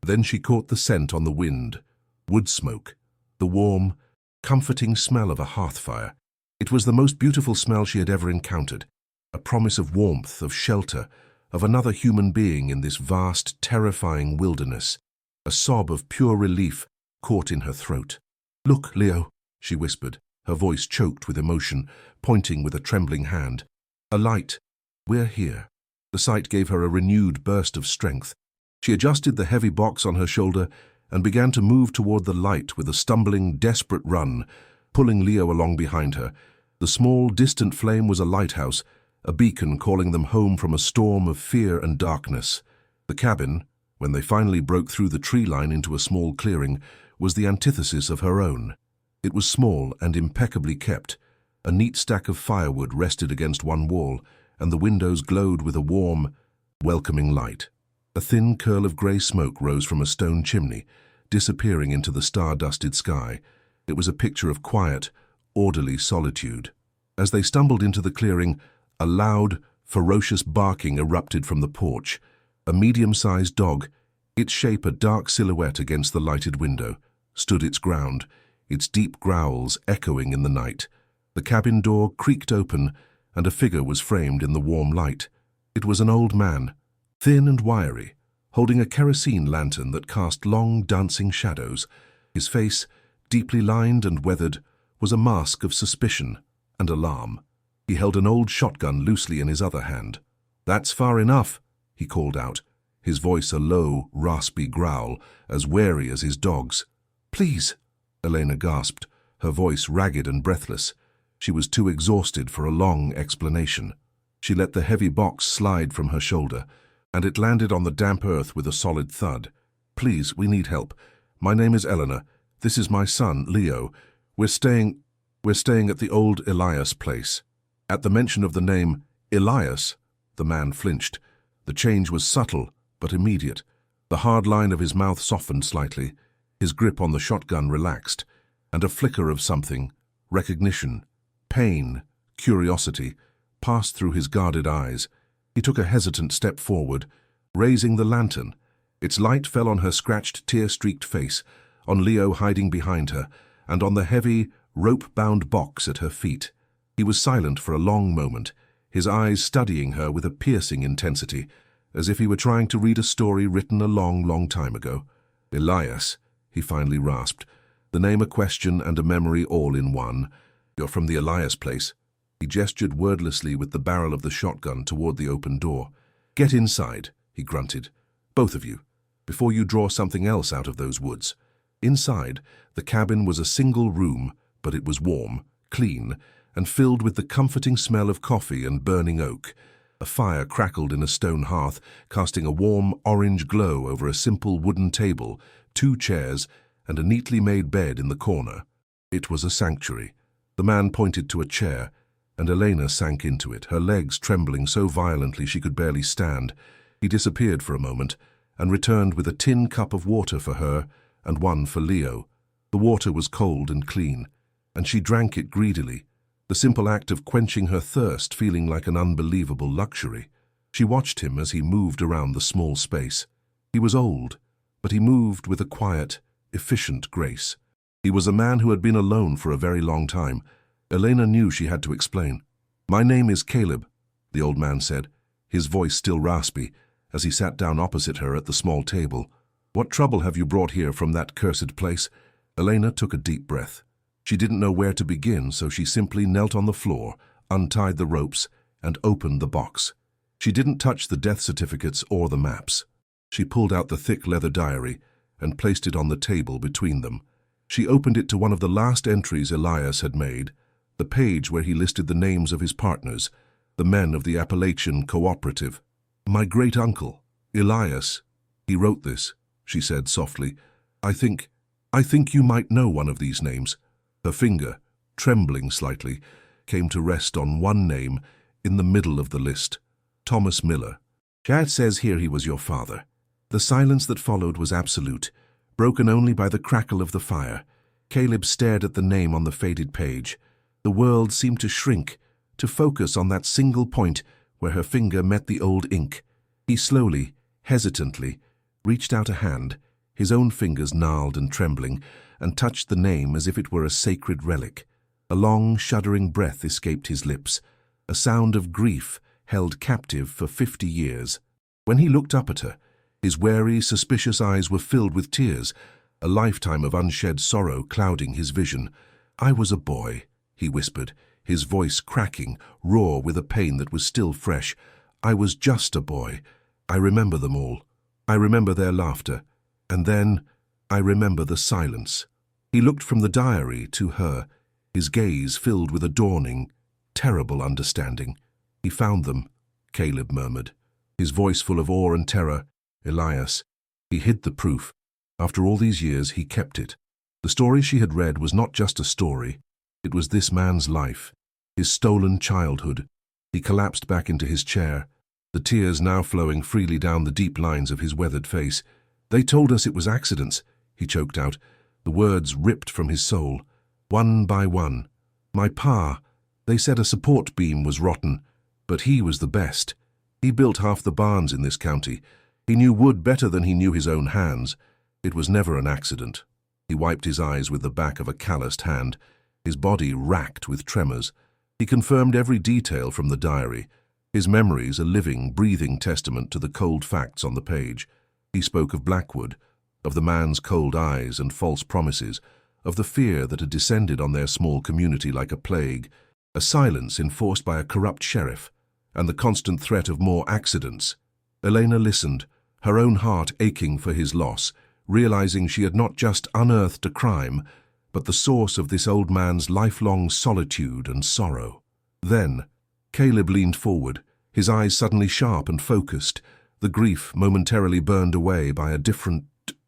Then she caught the scent on the wind, wood smoke, the warm, comforting smell of a hearth fire. It was the most beautiful smell she had ever encountered, a promise of warmth, of shelter, of another human being in this vast, terrifying wilderness. A sob of pure relief caught in her throat. "Look, Leo," she whispered, her voice choked with emotion, pointing with a trembling hand. "A light. We're here." The sight gave her a renewed burst of strength. She adjusted the heavy box on her shoulder and began to move toward the light with a stumbling, desperate run, pulling Leo along behind her. The small, distant flame was a lighthouse, a beacon calling them home from a storm of fear and darkness. The cabin, when they finally broke through the tree line into a small clearing, was the antithesis of her own. It was small and impeccably kept. A neat stack of firewood rested against one wall, and the windows glowed with a warm, welcoming light. A thin curl of grey smoke rose from a stone chimney, disappearing into the star-dusted sky. It was a picture of quiet, orderly solitude. As they stumbled into the clearing, a loud, ferocious barking erupted from the porch. A medium-sized dog, its shape a dark silhouette against the lighted window, stood its ground, its deep growls echoing in the night. The cabin door creaked open, and a figure was framed in the warm light. It was an old man, thin and wiry, holding a kerosene lantern that cast long, dancing shadows. His face, deeply lined and weathered, was a mask of suspicion and alarm. He held an old shotgun loosely in his other hand. "That's far enough," he called out, his voice a low, raspy growl, as wary as his dog's. "Please," Elena gasped, her voice ragged and breathless. She was too exhausted for a long explanation. She let the heavy box slide from her shoulder, and it landed on the damp earth with a solid thud. "Please, we need help. My name is Eleanor. This is my son, Leo. We're staying at the old Elias place." At the mention of the name Elias, the man flinched. The change was subtle, but immediate. The hard line of his mouth softened slightly. His grip on the shotgun relaxed, and a flicker of something, recognition, pain, curiosity, passed through his guarded eyes. He took a hesitant step forward, raising the lantern. Its light fell on her scratched, tear-streaked face, on Leo hiding behind her, and on the heavy, rope-bound box at her feet. He was silent for a long moment, his eyes studying her with a piercing intensity, as if he were trying to read a story written a long, long time ago. "Elias," he finally rasped, the name a question and a memory all in one. "You're from the Elias place." He gestured wordlessly with the barrel of the shotgun toward the open door. "Get inside," he grunted. "Both of you, before you draw something else out of those woods." Inside, the cabin was a single room, but it was warm, clean, and filled with the comforting smell of coffee and burning oak. A fire crackled in a stone hearth, casting a warm orange glow over a simple wooden table, 2 chairs, and a neatly made bed in the corner. It was a sanctuary. The man pointed to a chair, and Elena sank into it, her legs trembling so violently she could barely stand. He disappeared for a moment, and returned with a tin cup of water for her and one for Leo. The water was cold and clean, and she drank it greedily, the simple act of quenching her thirst feeling like an unbelievable luxury. She watched him as he moved around the small space. He was old, but he moved with a quiet, efficient grace. He was a man who had been alone for a very long time. Elena knew she had to explain. "My name is Caleb," the old man said, his voice still raspy, as he sat down opposite her at the small table. "What trouble have you brought here from that cursed place?" Elena took a deep breath. She didn't know where to begin, so she simply knelt on the floor, untied the ropes, and opened the box. She didn't touch the death certificates or the maps. She pulled out the thick leather diary and placed it on the table between them. She opened it to one of the last entries Elias had made, the page where he listed the names of his partners, the men of the Appalachian Cooperative. "My great-uncle, Elias. He wrote this," she said softly. I think you might know one of these names." Her finger, trembling slightly, came to rest on one name in the middle of the list. "Thomas Miller. Chad says here he was your father." The silence that followed was absolute, broken only by the crackle of the fire. Caleb stared at the name on the faded page. The world seemed to shrink, to focus on that single point where her finger met the old ink. He slowly, hesitantly, reached out a hand, his own fingers gnarled and trembling, and touched the name as if it were a sacred relic. A long, shuddering breath escaped his lips, a sound of grief held captive for 50 years. When he looked up at her, his wary, suspicious eyes were filled with tears, a lifetime of unshed sorrow clouding his vision. "I was a boy," he whispered, his voice cracking, raw with a pain that was still fresh. "I was just a boy. I remember them all. I remember their laughter. And then I remember the silence." He looked from the diary to her, his gaze filled with a dawning, terrible understanding. "He found them," Caleb murmured, his voice full of awe and terror. "Elias. He hid the proof. After all these years, he kept it." The story she had read was not just a story. It was this man's life, his stolen childhood. He collapsed back into his chair, the tears now flowing freely down the deep lines of his weathered face. "They told us it was accidents," he choked out, the words ripped from his soul. "One by one. My pa, they said a support beam was rotten, but he was the best. He built half the barns in this county. He knew wood better than he knew his own hands. It was never an accident." He wiped his eyes with the back of a calloused hand, his body racked with tremors. He confirmed every detail from the diary. his memories a living, breathing testament to the cold facts on the page. He spoke of Blackwood, of the man's cold eyes and false promises, of the fear that had descended on their small community like a plague, a silence enforced by a corrupt sheriff, and the constant threat of more accidents. Elena listened, her own heart aching for his loss, realizing she had not just unearthed a crime, but the source of this old man's lifelong solitude and sorrow. Then, Caleb leaned forward, his eyes suddenly sharp and focused, the grief momentarily burned away by a different,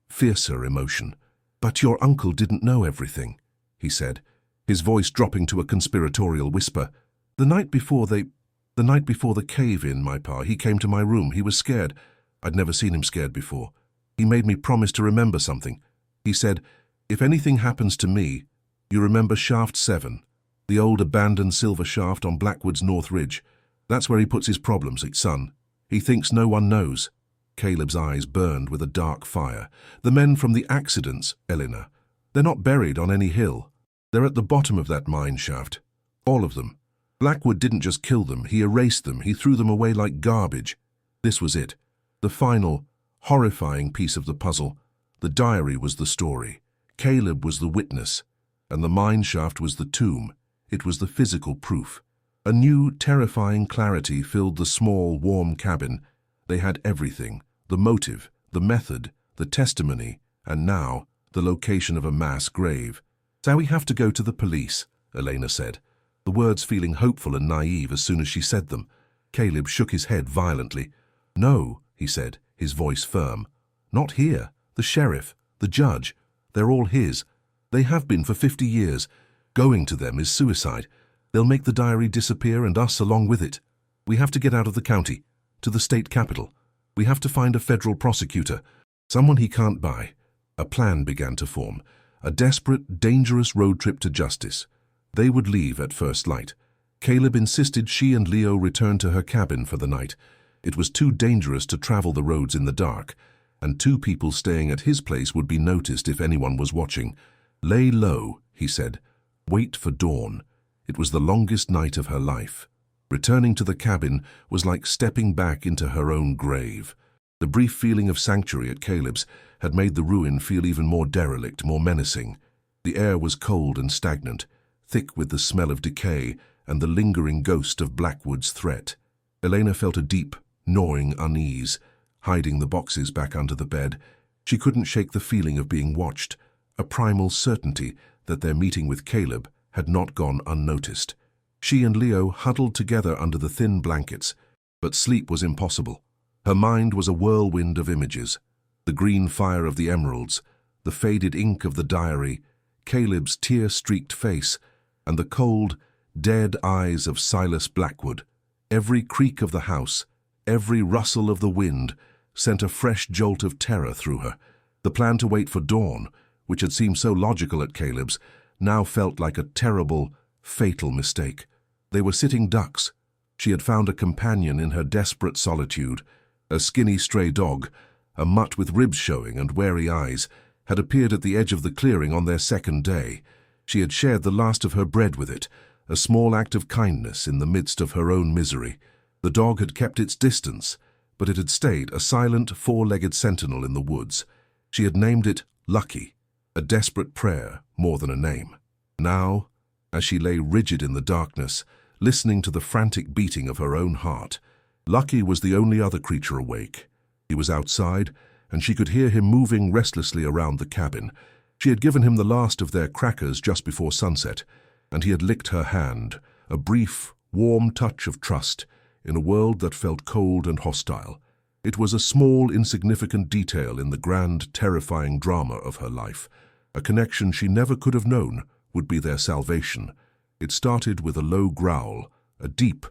fiercer emotion. "But your uncle didn't know everything," he said, his voice dropping to a conspiratorial whisper. The night before the cave-in, my pa, he came to my room. He was scared. I'd never seen him scared before. He made me promise to remember something. He said, if anything happens to me, you remember Shaft 7, the old abandoned silver shaft on Blackwood's North Ridge. That's where he puts his problems, son. He thinks no one knows." Caleb's eyes burned with a dark fire. "The men from the accidents, Elena, they're not buried on any hill. They're at the bottom of that mine shaft. All of them. Blackwood didn't just kill them, he erased them, he threw them away like garbage." This was it. The final, horrifying piece of the puzzle. The diary was the story. Caleb was the witness. And the mine shaft was the tomb. It was the physical proof. A new, terrifying clarity filled the small, warm cabin. They had everything: the motive, the method, the testimony, and now, the location of a mass grave. "So we have to go to the police," Elena said, the words feeling hopeful and naive as soon as she said them. Caleb shook his head violently. "No," he said, his voice firm. "Not here. The sheriff, the judge, they're all his. They have been for 50 years. Going to them is suicide. They'll make the diary disappear and us along with it. We have to get out of the county, to the state capital. We have to find a federal prosecutor, someone he can't buy." A plan began to form, a desperate, dangerous road trip to justice. They would leave at first light. Caleb insisted she and Leo return to her cabin for the night. It was too dangerous to travel the roads in the dark, and 2 people staying at his place would be noticed if anyone was watching. "Lay low," he said. "Wait for dawn." It was the longest night of her life. Returning to the cabin was like stepping back into her own grave. The brief feeling of sanctuary at Caleb's had made the ruin feel even more derelict, more menacing. The air was cold and stagnant, thick with the smell of decay and the lingering ghost of Blackwood's threat. Elena felt a deep, gnawing unease, hiding the boxes back under the bed. She couldn't shake the feeling of being watched, a primal certainty that their meeting with Caleb had not gone unnoticed. She and Leo huddled together under the thin blankets, but sleep was impossible. Her mind was a whirlwind of images. The green fire of the emeralds, the faded ink of the diary, Caleb's tear-streaked face, and the cold, dead eyes of Silas Blackwood. Every creak of the house, every rustle of the wind, sent a fresh jolt of terror through her. The plan to wait for dawn, which had seemed so logical at Caleb's, now felt like a terrible, fatal mistake. They were sitting ducks. She had found a companion in her desperate solitude. A skinny stray dog, a mutt with ribs showing and wary eyes, had appeared at the edge of the clearing on their second day. She had shared the last of her bread with it, a small act of kindness in the midst of her own misery. The dog had kept its distance, but it had stayed a silent, 4-legged sentinel in the woods. She had named it Lucky, a desperate prayer more than a name. Now, as she lay rigid in the darkness, listening to the frantic beating of her own heart, Lucky was the only other creature awake. He was outside, and she could hear him moving restlessly around the cabin. She had given him the last of their crackers just before sunset, and he had licked her hand, a brief, warm touch of trust in a world that felt cold and hostile. It was a small, insignificant detail in the grand, terrifying drama of her life. A connection she never could have known would be their salvation. It started with a low growl, a deep,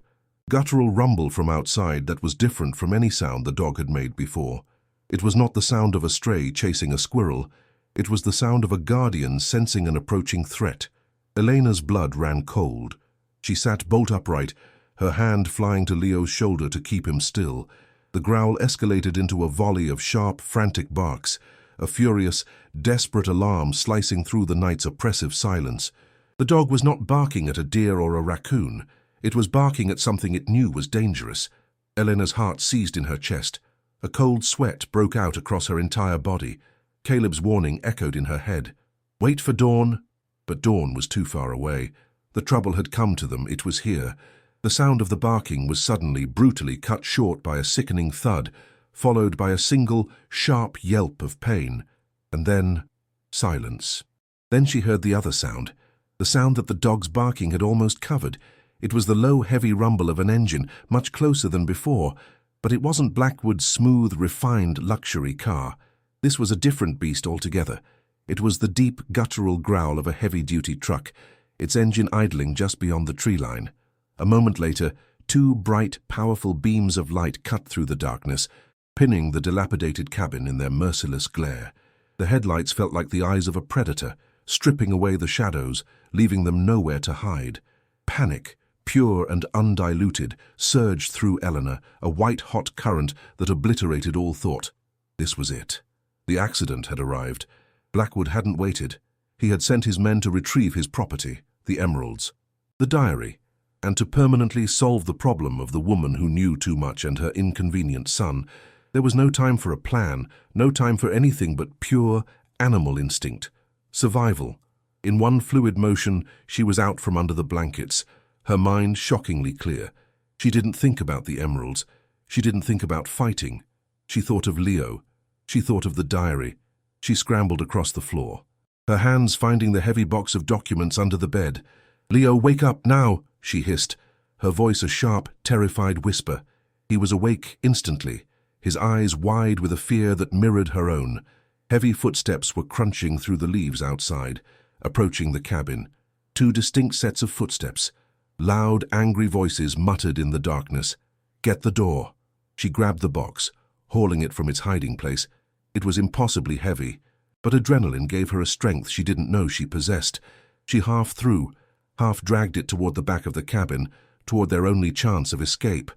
guttural rumble from outside that was different from any sound the dog had made before. It was not the sound of a stray chasing a squirrel. It was the sound of a guardian sensing an approaching threat. Elena's blood ran cold. She sat bolt upright, her hand flying to Leo's shoulder to keep him still. The growl escalated into a volley of sharp, frantic barks, a furious, desperate alarm slicing through the night's oppressive silence. The dog was not barking at a deer or a raccoon. It was barking at something it knew was dangerous. Elena's heart seized in her chest. A cold sweat broke out across her entire body. Caleb's warning echoed in her head. Wait for dawn. But dawn was too far away. The trouble had come to them. It was here. The sound of the barking was suddenly, brutally cut short by a sickening thud, followed by a single, sharp yelp of pain. And then, silence. Then she heard the other sound, the sound that the dog's barking had almost covered. It was the low, heavy rumble of an engine, much closer than before. But it wasn't Blackwood's smooth, refined luxury car. This was a different beast altogether. It was the deep, guttural growl of a heavy-duty truck, its engine idling just beyond the tree line. A moment later, two bright, powerful beams of light cut through the darkness, pinning the dilapidated cabin in their merciless glare. The headlights felt like the eyes of a predator, stripping away the shadows, leaving them nowhere to hide. Panic, pure and undiluted, surged through Eleanor, a white-hot current that obliterated all thought. This was it. The accident had arrived. Blackwood hadn't waited. He had sent his men to retrieve his property, the emeralds, the diary, and to permanently solve the problem of the woman who knew too much and her inconvenient son. There was no time for a plan, no time for anything but pure animal instinct. Survival. In one fluid motion, she was out from under the blankets, her mind shockingly clear. She didn't think about the emeralds. She didn't think about fighting. She thought of Leo. She thought of the diary. She scrambled across the floor, her hands finding the heavy box of documents under the bed. "Leo, wake up now," she hissed, her voice a sharp, terrified whisper. He was awake instantly, his eyes wide with a fear that mirrored her own. Heavy footsteps were crunching through the leaves outside, approaching the cabin. Two distinct sets of footsteps. Loud, angry voices muttered in the darkness. "Get the door." She grabbed the box, hauling it from its hiding place. It was impossibly heavy, but adrenaline gave her a strength she didn't know she possessed. She half threw, half dragged it toward the back of the cabin, toward their only chance of escape.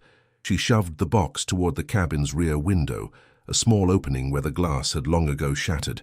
She shoved the box toward the cabin's rear window, a small opening where the glass had long ago shattered.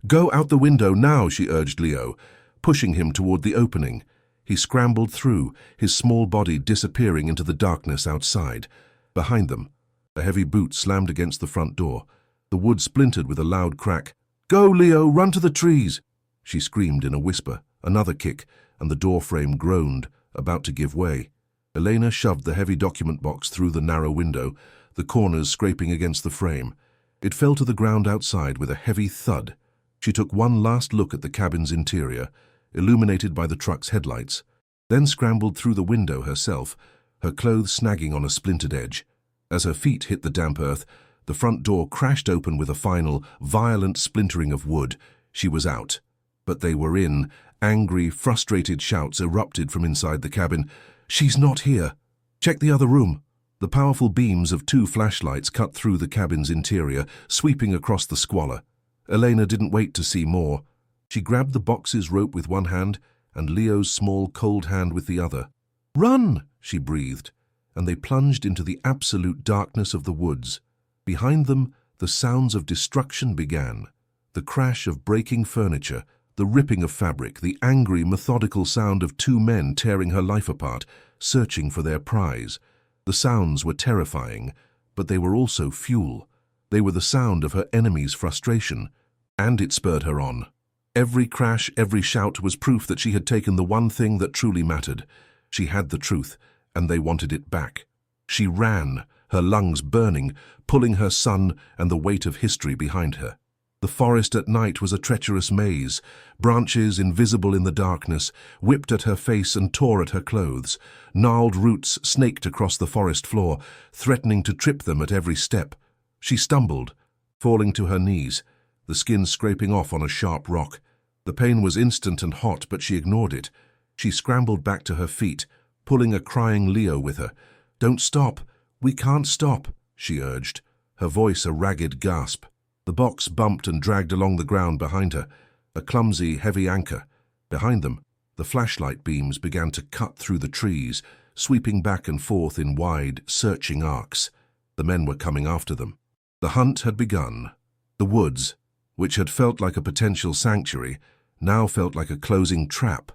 "Go out the window now," she urged Leo, pushing him toward the opening. He scrambled through, his small body disappearing into the darkness outside. Behind them, a heavy boot slammed against the front door. The wood splintered with a loud crack. "Go, Leo, run to the trees!" she screamed in a whisper. Another kick, and the door frame groaned, about to give way. Elena shoved the heavy document box through the narrow window, the corners scraping against the frame. It fell to the ground outside with a heavy thud. She took one last look at the cabin's interior, illuminated by the truck's headlights, then scrambled through the window herself, her clothes snagging on a splintered edge. As her feet hit the damp earth, the front door crashed open with a final, violent splintering of wood. She was out. But they were in. Angry, frustrated shouts erupted from inside the cabin. "She's not here! Check the other room!" The powerful beams of two flashlights cut through the cabin's interior, sweeping across the squalor. Elena didn't wait to see more. She grabbed the box's rope with one hand and Leo's small, cold hand with the other. "Run!" she breathed, and they plunged into the absolute darkness of the woods. Behind them, the sounds of destruction began. The crash of breaking furniture, the ripping of fabric, the angry, methodical sound of two men tearing her life apart, searching for their prize. The sounds were terrifying, but they were also fuel. They were the sound of her enemy's frustration, and it spurred her on. Every crash, every shout was proof that she had taken the one thing that truly mattered. She had the truth, and they wanted it back. She ran, her lungs burning, pulling her son and the weight of history behind her. The forest at night was a treacherous maze. Branches, invisible in the darkness, whipped at her face and tore at her clothes. Gnarled roots snaked across the forest floor, threatening to trip them at every step. She stumbled, falling to her knees, the skin scraping off on a sharp rock. The pain was instant and hot, but she ignored it. She scrambled back to her feet, pulling a crying Leo with her. "Don't stop! We can't stop!" she urged, her voice a ragged gasp. The box bumped and dragged along the ground behind her, a clumsy, heavy anchor. Behind them, the flashlight beams began to cut through the trees, sweeping back and forth in wide, searching arcs. The men were coming after them. The hunt had begun. The woods, which had felt like a potential sanctuary, now felt like a closing trap.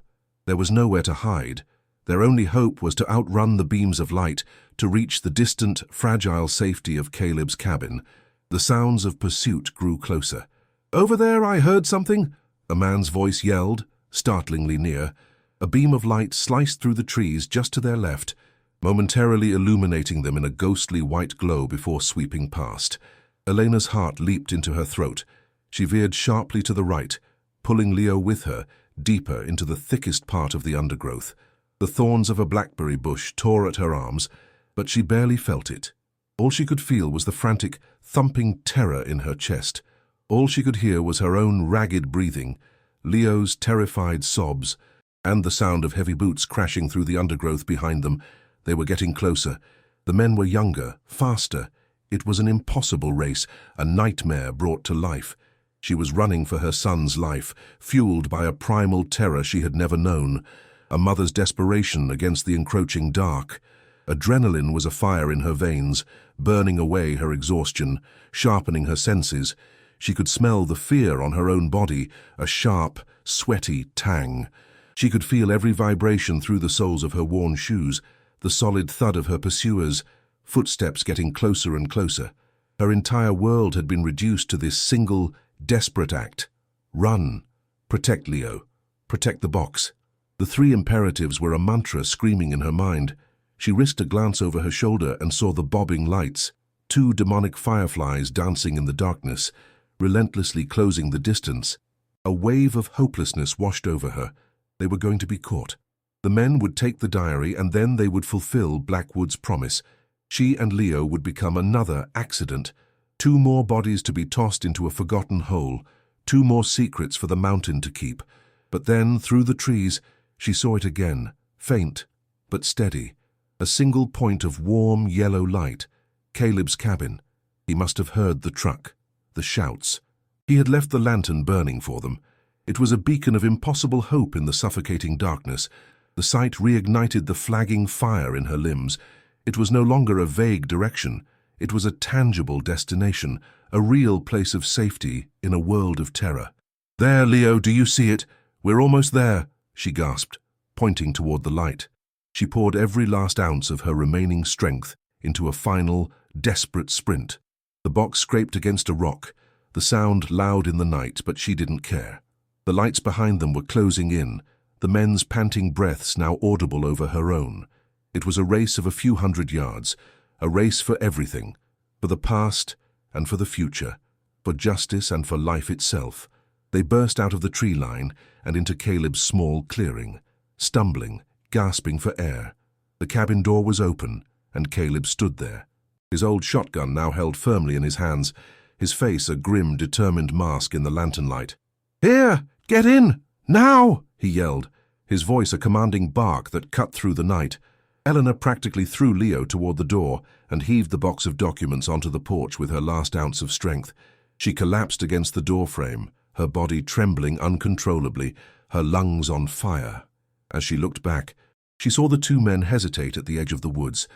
There was nowhere to hide. Their only hope was to outrun the beams of light, to reach the distant, fragile safety of Caleb's cabin. The sounds of pursuit grew closer. "Over there, I heard something," a man's voice yelled, startlingly near. A beam of light sliced through the trees just to their left, momentarily illuminating them in a ghostly white glow before sweeping past. Elena's heart leaped into her throat. She veered sharply to the right, pulling Leo with her, deeper into the thickest part of the undergrowth. The thorns of a blackberry bush tore at her arms, but she barely felt it. All she could feel was the frantic, thumping terror in her chest. All she could hear was her own ragged breathing, Leo's terrified sobs, and the sound of heavy boots crashing through the undergrowth behind them. They were getting closer. The men were younger, faster. It was an impossible race, a nightmare brought to life. She was running for her son's life, fueled by a primal terror she had never known, a mother's desperation against the encroaching dark. Adrenaline was afire in her veins, burning away her exhaustion, sharpening her senses. She could smell the fear on her own body, a sharp, sweaty tang. She could feel every vibration through the soles of her worn shoes, the solid thud of her pursuers, footsteps getting closer and closer. Her entire world had been reduced to this single, desperate act. Run. Protect Leo. Protect the box. The three imperatives were a mantra screaming in her mind. She risked a glance over her shoulder and saw the bobbing lights, two demonic fireflies dancing in the darkness, relentlessly closing the distance. A wave of hopelessness washed over her. They were going to be caught. The men would take the diary, and then they would fulfill Blackwood's promise. She and Leo would become another accident. Two more bodies to be tossed into a forgotten hole. Two more secrets for the mountain to keep. But then, through the trees, she saw it again, faint but steady. A single point of warm yellow light. Caleb's cabin. He must have heard the truck, the shouts. He had left the lantern burning for them. It was a beacon of impossible hope in the suffocating darkness. The sight reignited the flagging fire in her limbs. It was no longer a vague direction. It was a tangible destination, a real place of safety in a world of terror. "There, Leo, do you see it? We're almost there," she gasped, pointing toward the light. She poured every last ounce of her remaining strength into a final, desperate sprint. The box scraped against a rock, the sound loud in the night, but she didn't care. The lights behind them were closing in, the men's panting breaths now audible over her own. It was a race of a few hundred yards, a race for everything, for the past and for the future, for justice and for life itself. They burst out of the tree line and into Caleb's small clearing, stumbling, gasping for air. The cabin door was open, and Caleb stood there, his old shotgun now held firmly in his hands, his face a grim, determined mask in the lantern light. "Here! Get in! Now!" he yelled, his voice a commanding bark that cut through the night. Eleanor practically threw Leo toward the door and heaved the box of documents onto the porch with her last ounce of strength. She collapsed against the doorframe, her body trembling uncontrollably, her lungs on fire. As she looked back, she saw the two men hesitate at the edge of the woods,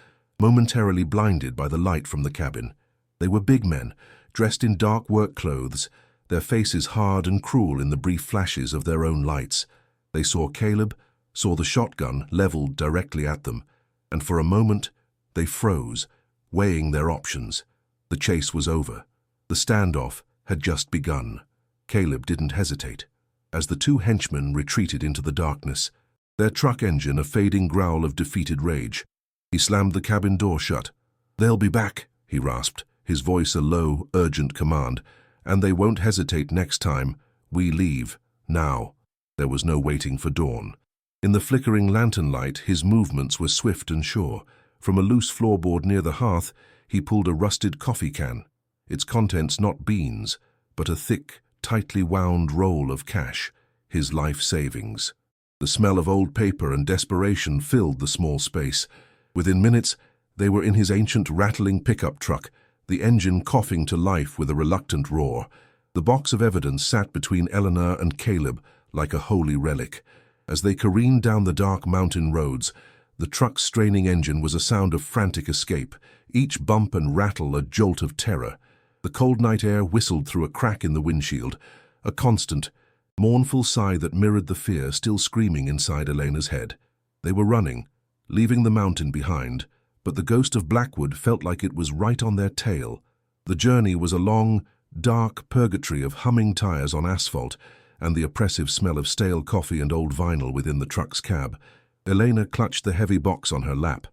momentarily blinded by the light from the cabin. They were big men, dressed in dark work clothes, their faces hard and cruel in the brief flashes of their own lights. They saw Caleb, saw the shotgun leveled directly at them, and for a moment they froze, weighing their options. The chase was over. The standoff had just begun. Caleb didn't hesitate. As the two henchmen retreated into the darkness, their truck engine a fading growl of defeated rage, he slammed the cabin door shut. "They'll be back," he rasped, his voice a low, urgent command. "And they won't hesitate next time. We leave. Now." There was no waiting for dawn. In the flickering lantern light, his movements were swift and sure. From a loose floorboard near the hearth, he pulled a rusted coffee can, its contents not beans, but a thick, tightly wound roll of cash, his life savings. The smell of old paper and desperation filled the small space. Within minutes, they were in his ancient rattling pickup truck, the engine coughing to life with a reluctant roar. The box of evidence sat between Eleanor and Caleb like a holy relic. As they careened down the dark mountain roads, the truck's straining engine was a sound of frantic escape, each bump and rattle a jolt of terror. The cold night air whistled through a crack in the windshield, a constant, mournful sigh that mirrored the fear still screaming inside Elena's head. They were running, leaving the mountain behind, but the ghost of Blackwood felt like it was right on their tail. The journey was a long, dark purgatory of humming tires on asphalt and the oppressive smell of stale coffee and old vinyl within the truck's cab. Elena clutched the heavy box on her lap,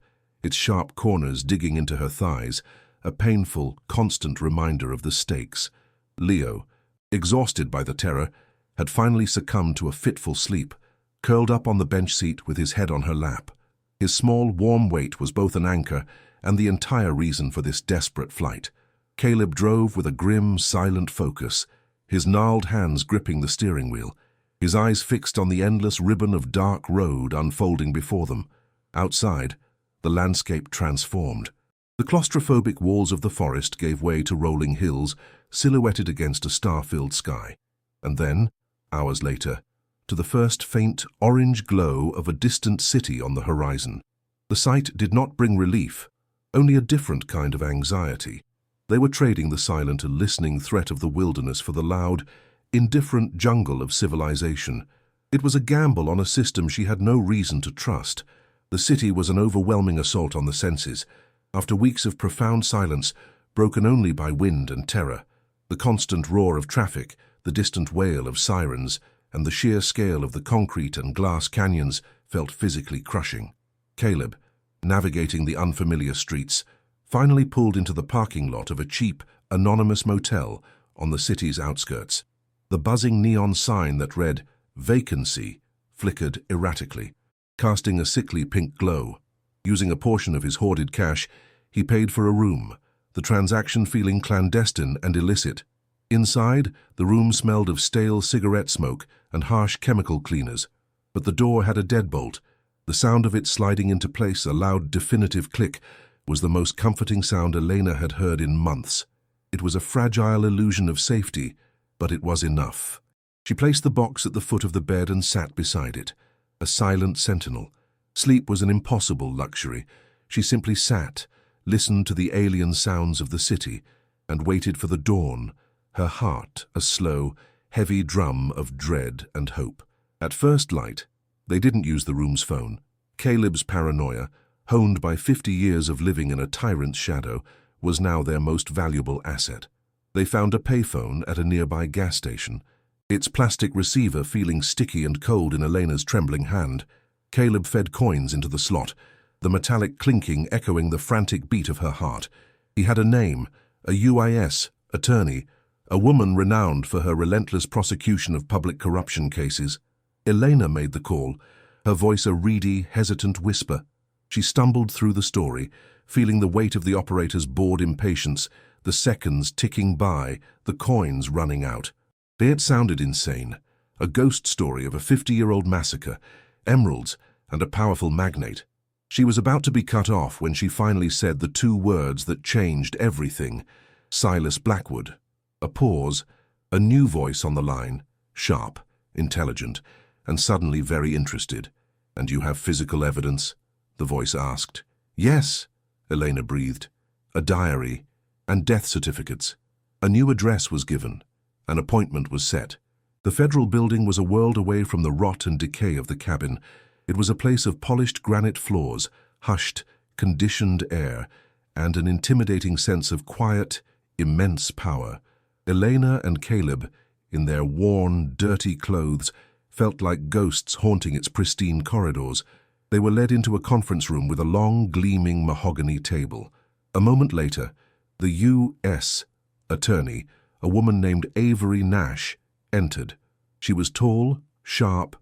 its sharp corners digging into her thighs, a painful, constant reminder of the stakes. Leo, exhausted by the terror, had finally succumbed to a fitful sleep, curled up on the bench seat with his head on her lap. His small, warm weight was both an anchor and the entire reason for this desperate flight. Caleb drove with a grim, silent focus, his gnarled hands gripping the steering wheel, his eyes fixed on the endless ribbon of dark road unfolding before them. Outside, the landscape transformed. The claustrophobic walls of the forest gave way to rolling hills silhouetted against a star-filled sky. And then, hours later, to the first faint orange glow of a distant city on the horizon. The sight did not bring relief, only a different kind of anxiety. They were trading the silent and listening threat of the wilderness for the loud, indifferent jungle of civilization. It was a gamble on a system she had no reason to trust. The city was an overwhelming assault on the senses, after weeks of profound silence, broken only by wind and terror. The constant roar of traffic, the distant wail of sirens, and the sheer scale of the concrete and glass canyons felt physically crushing. Caleb, navigating the unfamiliar streets, finally pulled into the parking lot of a cheap, anonymous motel on the city's outskirts. The buzzing neon sign that read, "Vacancy," flickered erratically, casting a sickly pink glow. Using a portion of his hoarded cash, he paid for a room, the transaction feeling clandestine and illicit. Inside, the room smelled of stale cigarette smoke and harsh chemical cleaners, but the door had a deadbolt. The sound of it sliding into place, a loud, definitive click, was the most comforting sound Elena had heard in months. It was a fragile illusion of safety, but it was enough. She placed the box at the foot of the bed and sat beside it, a silent sentinel. Sleep was an impossible luxury. She simply sat, listened to the alien sounds of the city, and waited for the dawn, her heart a slow, heavy drum of dread and hope. At first light, they didn't use the room's phone. Caleb's paranoia, honed by 50 years of living in a tyrant's shadow, was now their most valuable asset. They found a payphone at a nearby gas station, its plastic receiver feeling sticky and cold in Elena's trembling hand. Caleb fed coins into the slot, the metallic clinking echoing the frantic beat of her heart. He had a name, a UIS, attorney, a woman renowned for her relentless prosecution of public corruption cases. Elena made the call, her voice a reedy, hesitant whisper. She stumbled through the story, feeling the weight of the operator's bored impatience, the seconds ticking by, the coins running out. It sounded insane, a ghost story of a 50-year-old massacre, emeralds, and a powerful magnate. She was about to be cut off when she finally said the two words that changed everything: Silas Blackwood. A pause, a new voice on the line, sharp, intelligent, and suddenly very interested. "And you have physical evidence?" the voice asked. "Yes," Elena breathed. "A diary, and death certificates." A new address was given. An appointment was set. The federal building was a world away from the rot and decay of the cabin. It was a place of polished granite floors, hushed, conditioned air, and an intimidating sense of quiet, immense power. Elena and Caleb, in their worn, dirty clothes, felt like ghosts haunting its pristine corridors. They were led into a conference room with a long, gleaming mahogany table. A moment later, the U.S. attorney, a woman named Avery Nash, entered. She was tall, sharp,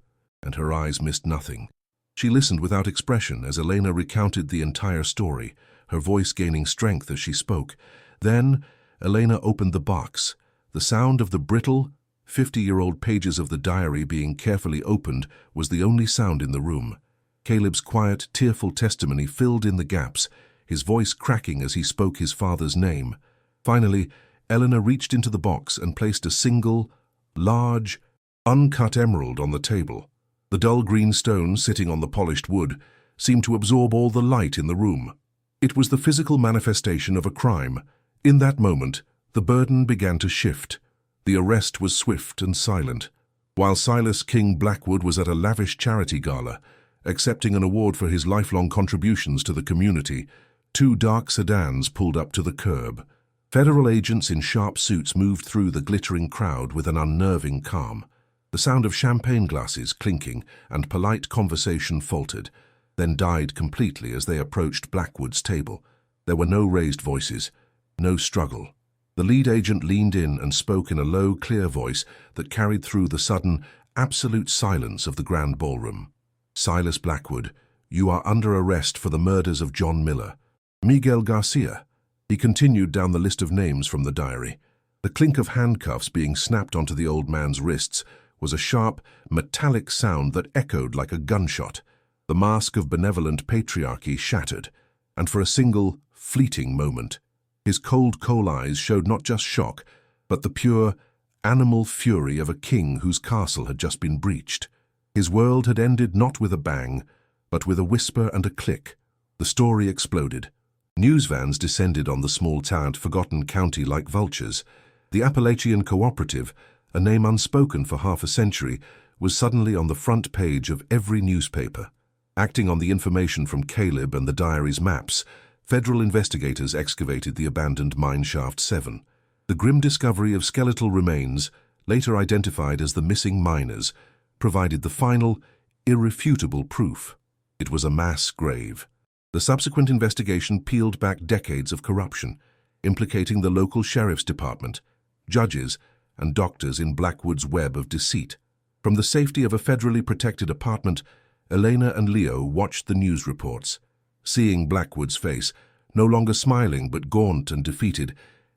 and her eyes missed nothing. She listened without expression as Elena recounted the entire story, her voice gaining strength as she spoke. Then, Elena opened the box. The sound of the brittle, 50-year-old pages of the diary being carefully opened was the only sound in the room. Caleb's quiet, tearful testimony filled in the gaps, his voice cracking as he spoke his father's name. Finally, Eleanor reached into the box and placed a single, large, uncut emerald on the table. The dull green stone sitting on the polished wood seemed to absorb all the light in the room. It was the physical manifestation of a crime. In that moment, the burden began to shift. The arrest was swift and silent. While Silas King Blackwood was at a lavish charity gala, Accepting an award for his lifelong contributions to the community, 2 dark sedans pulled up to the curb. Federal agents in sharp suits moved through the glittering crowd with an unnerving calm. The sound of champagne glasses clinking and polite conversation faltered, then died completely as they approached Blackwood's table. There were no raised voices, no struggle. The lead agent leaned in and spoke in a low, clear voice that carried through the sudden, absolute silence of the grand ballroom. "Silas Blackwood, you are under arrest for the murders of John Miller. Miguel Garcia." He continued down the list of names from the diary. The clink of handcuffs being snapped onto the old man's wrists was a sharp, metallic sound that echoed like a gunshot. The mask of benevolent patriarchy shattered, and for a single, fleeting moment, his cold coal eyes showed not just shock, but the pure, animal fury of a king whose castle had just been breached. His world had ended not with a bang, but with a whisper and a click. The story exploded. News vans descended on the small-towned, forgotten county like vultures. The Appalachian Cooperative, a name unspoken for half a century, was suddenly on the front page of every newspaper. Acting on the information from Caleb and the diary's maps, federal investigators excavated the abandoned mine shaft 7. The grim discovery of skeletal remains, later identified as the missing miners, provided the final, irrefutable proof. It was a mass grave. The subsequent investigation peeled back decades of corruption, implicating the local sheriff's department, judges, and doctors in Blackwood's web of deceit. From the safety of a federally protected apartment, Elena and Leo watched the news reports. Seeing Blackwood's face, no longer smiling but gaunt and defeated,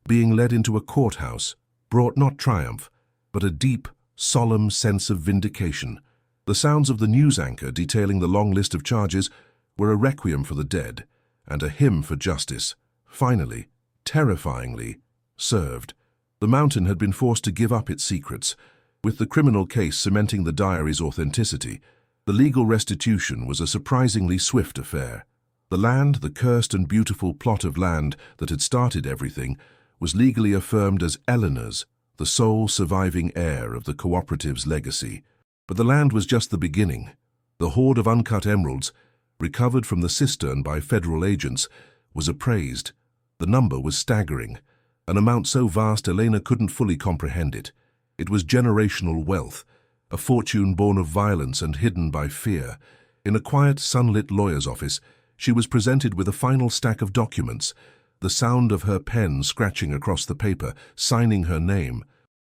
being led into a courthouse, brought not triumph, but a deep, solemn sense of vindication. The sounds of the news anchor detailing the long list of charges were a requiem for the dead and a hymn for justice, finally, terrifyingly, served. The mountain had been forced to give up its secrets. With the criminal case cementing the diary's authenticity, the legal restitution was a surprisingly swift affair. The land, the cursed and beautiful plot of land that had started everything, was legally affirmed as Eleanor's, the sole surviving heir of the cooperative's legacy. But the land was just the beginning. The hoard of uncut emeralds, recovered from the cistern by federal agents, was appraised. The number was staggering, an amount so vast Elena couldn't fully comprehend it. It was generational wealth, a fortune born of violence and hidden by fear. In a quiet, sunlit lawyer's office, she was presented with a final stack of documents. The sound of her pen scratching across the paper, signing her name,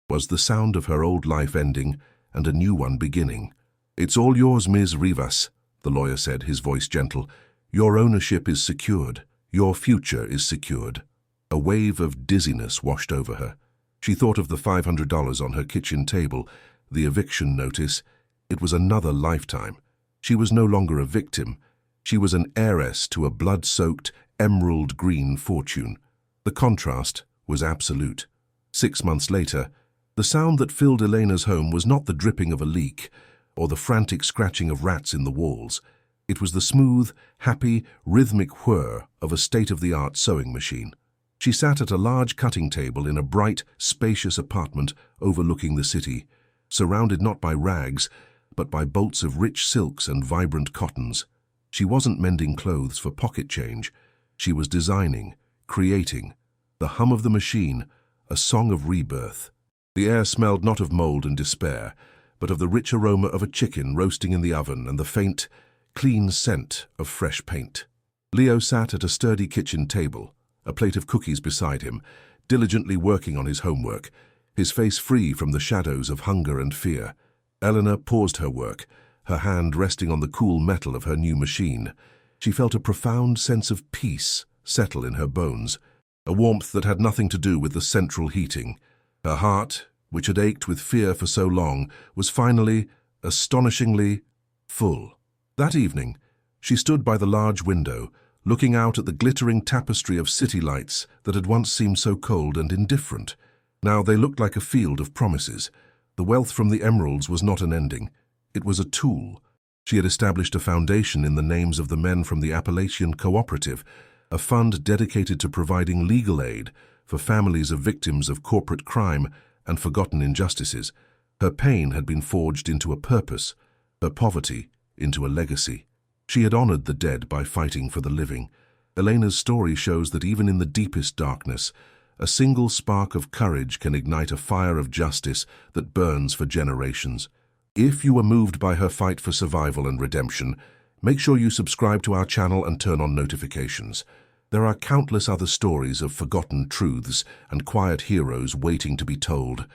was the sound of her old life ending and a new one beginning. "It's all yours, Ms. Rivas," the lawyer said, his voice gentle. "Your ownership is secured. Your future is secured." A wave of dizziness washed over her. She thought of the $500 on her kitchen table, the eviction notice. It was another lifetime. She was no longer a victim. She was an heiress to a blood-soaked, emerald-green fortune. The contrast was absolute. 6 months later, the sound that filled Elena's home was not the dripping of a leak or the frantic scratching of rats in the walls. It was the smooth, happy, rhythmic whir of a state-of-the-art sewing machine. She sat at a large cutting table in a bright, spacious apartment overlooking the city, surrounded not by rags, but by bolts of rich silks and vibrant cottons. She wasn't mending clothes for pocket change. She was designing, creating. The hum of the machine, a song of rebirth. The air smelled not of mold and despair, but of the rich aroma of a chicken roasting in the oven and the faint, clean scent of fresh paint. Leo sat at a sturdy kitchen table, a plate of cookies beside him, diligently working on his homework, his face free from the shadows of hunger and fear. Eleanor paused her work, her hand resting on the cool metal of her new machine. She felt a profound sense of peace settle in her bones, a warmth that had nothing to do with the central heating. Her heart, which had ached with fear for so long, was finally, astonishingly, full. That evening, she stood by the large window, looking out at the glittering tapestry of city lights that had once seemed so cold and indifferent. Now they looked like a field of promises. The wealth from the emeralds was not an ending. It was a tool. She had established a foundation in the names of the men from the Appalachian Cooperative, a fund dedicated to providing legal aid for families of victims of corporate crime and forgotten injustices. Her pain had been forged into a purpose, her poverty into a legacy. She had honored the dead by fighting for the living. Elena's story shows that even in the deepest darkness, a single spark of courage can ignite a fire of justice that burns for generations. If you were moved by her fight for survival and redemption, make sure you subscribe to our channel and turn on notifications. There are countless other stories of forgotten truths and quiet heroes waiting to be told.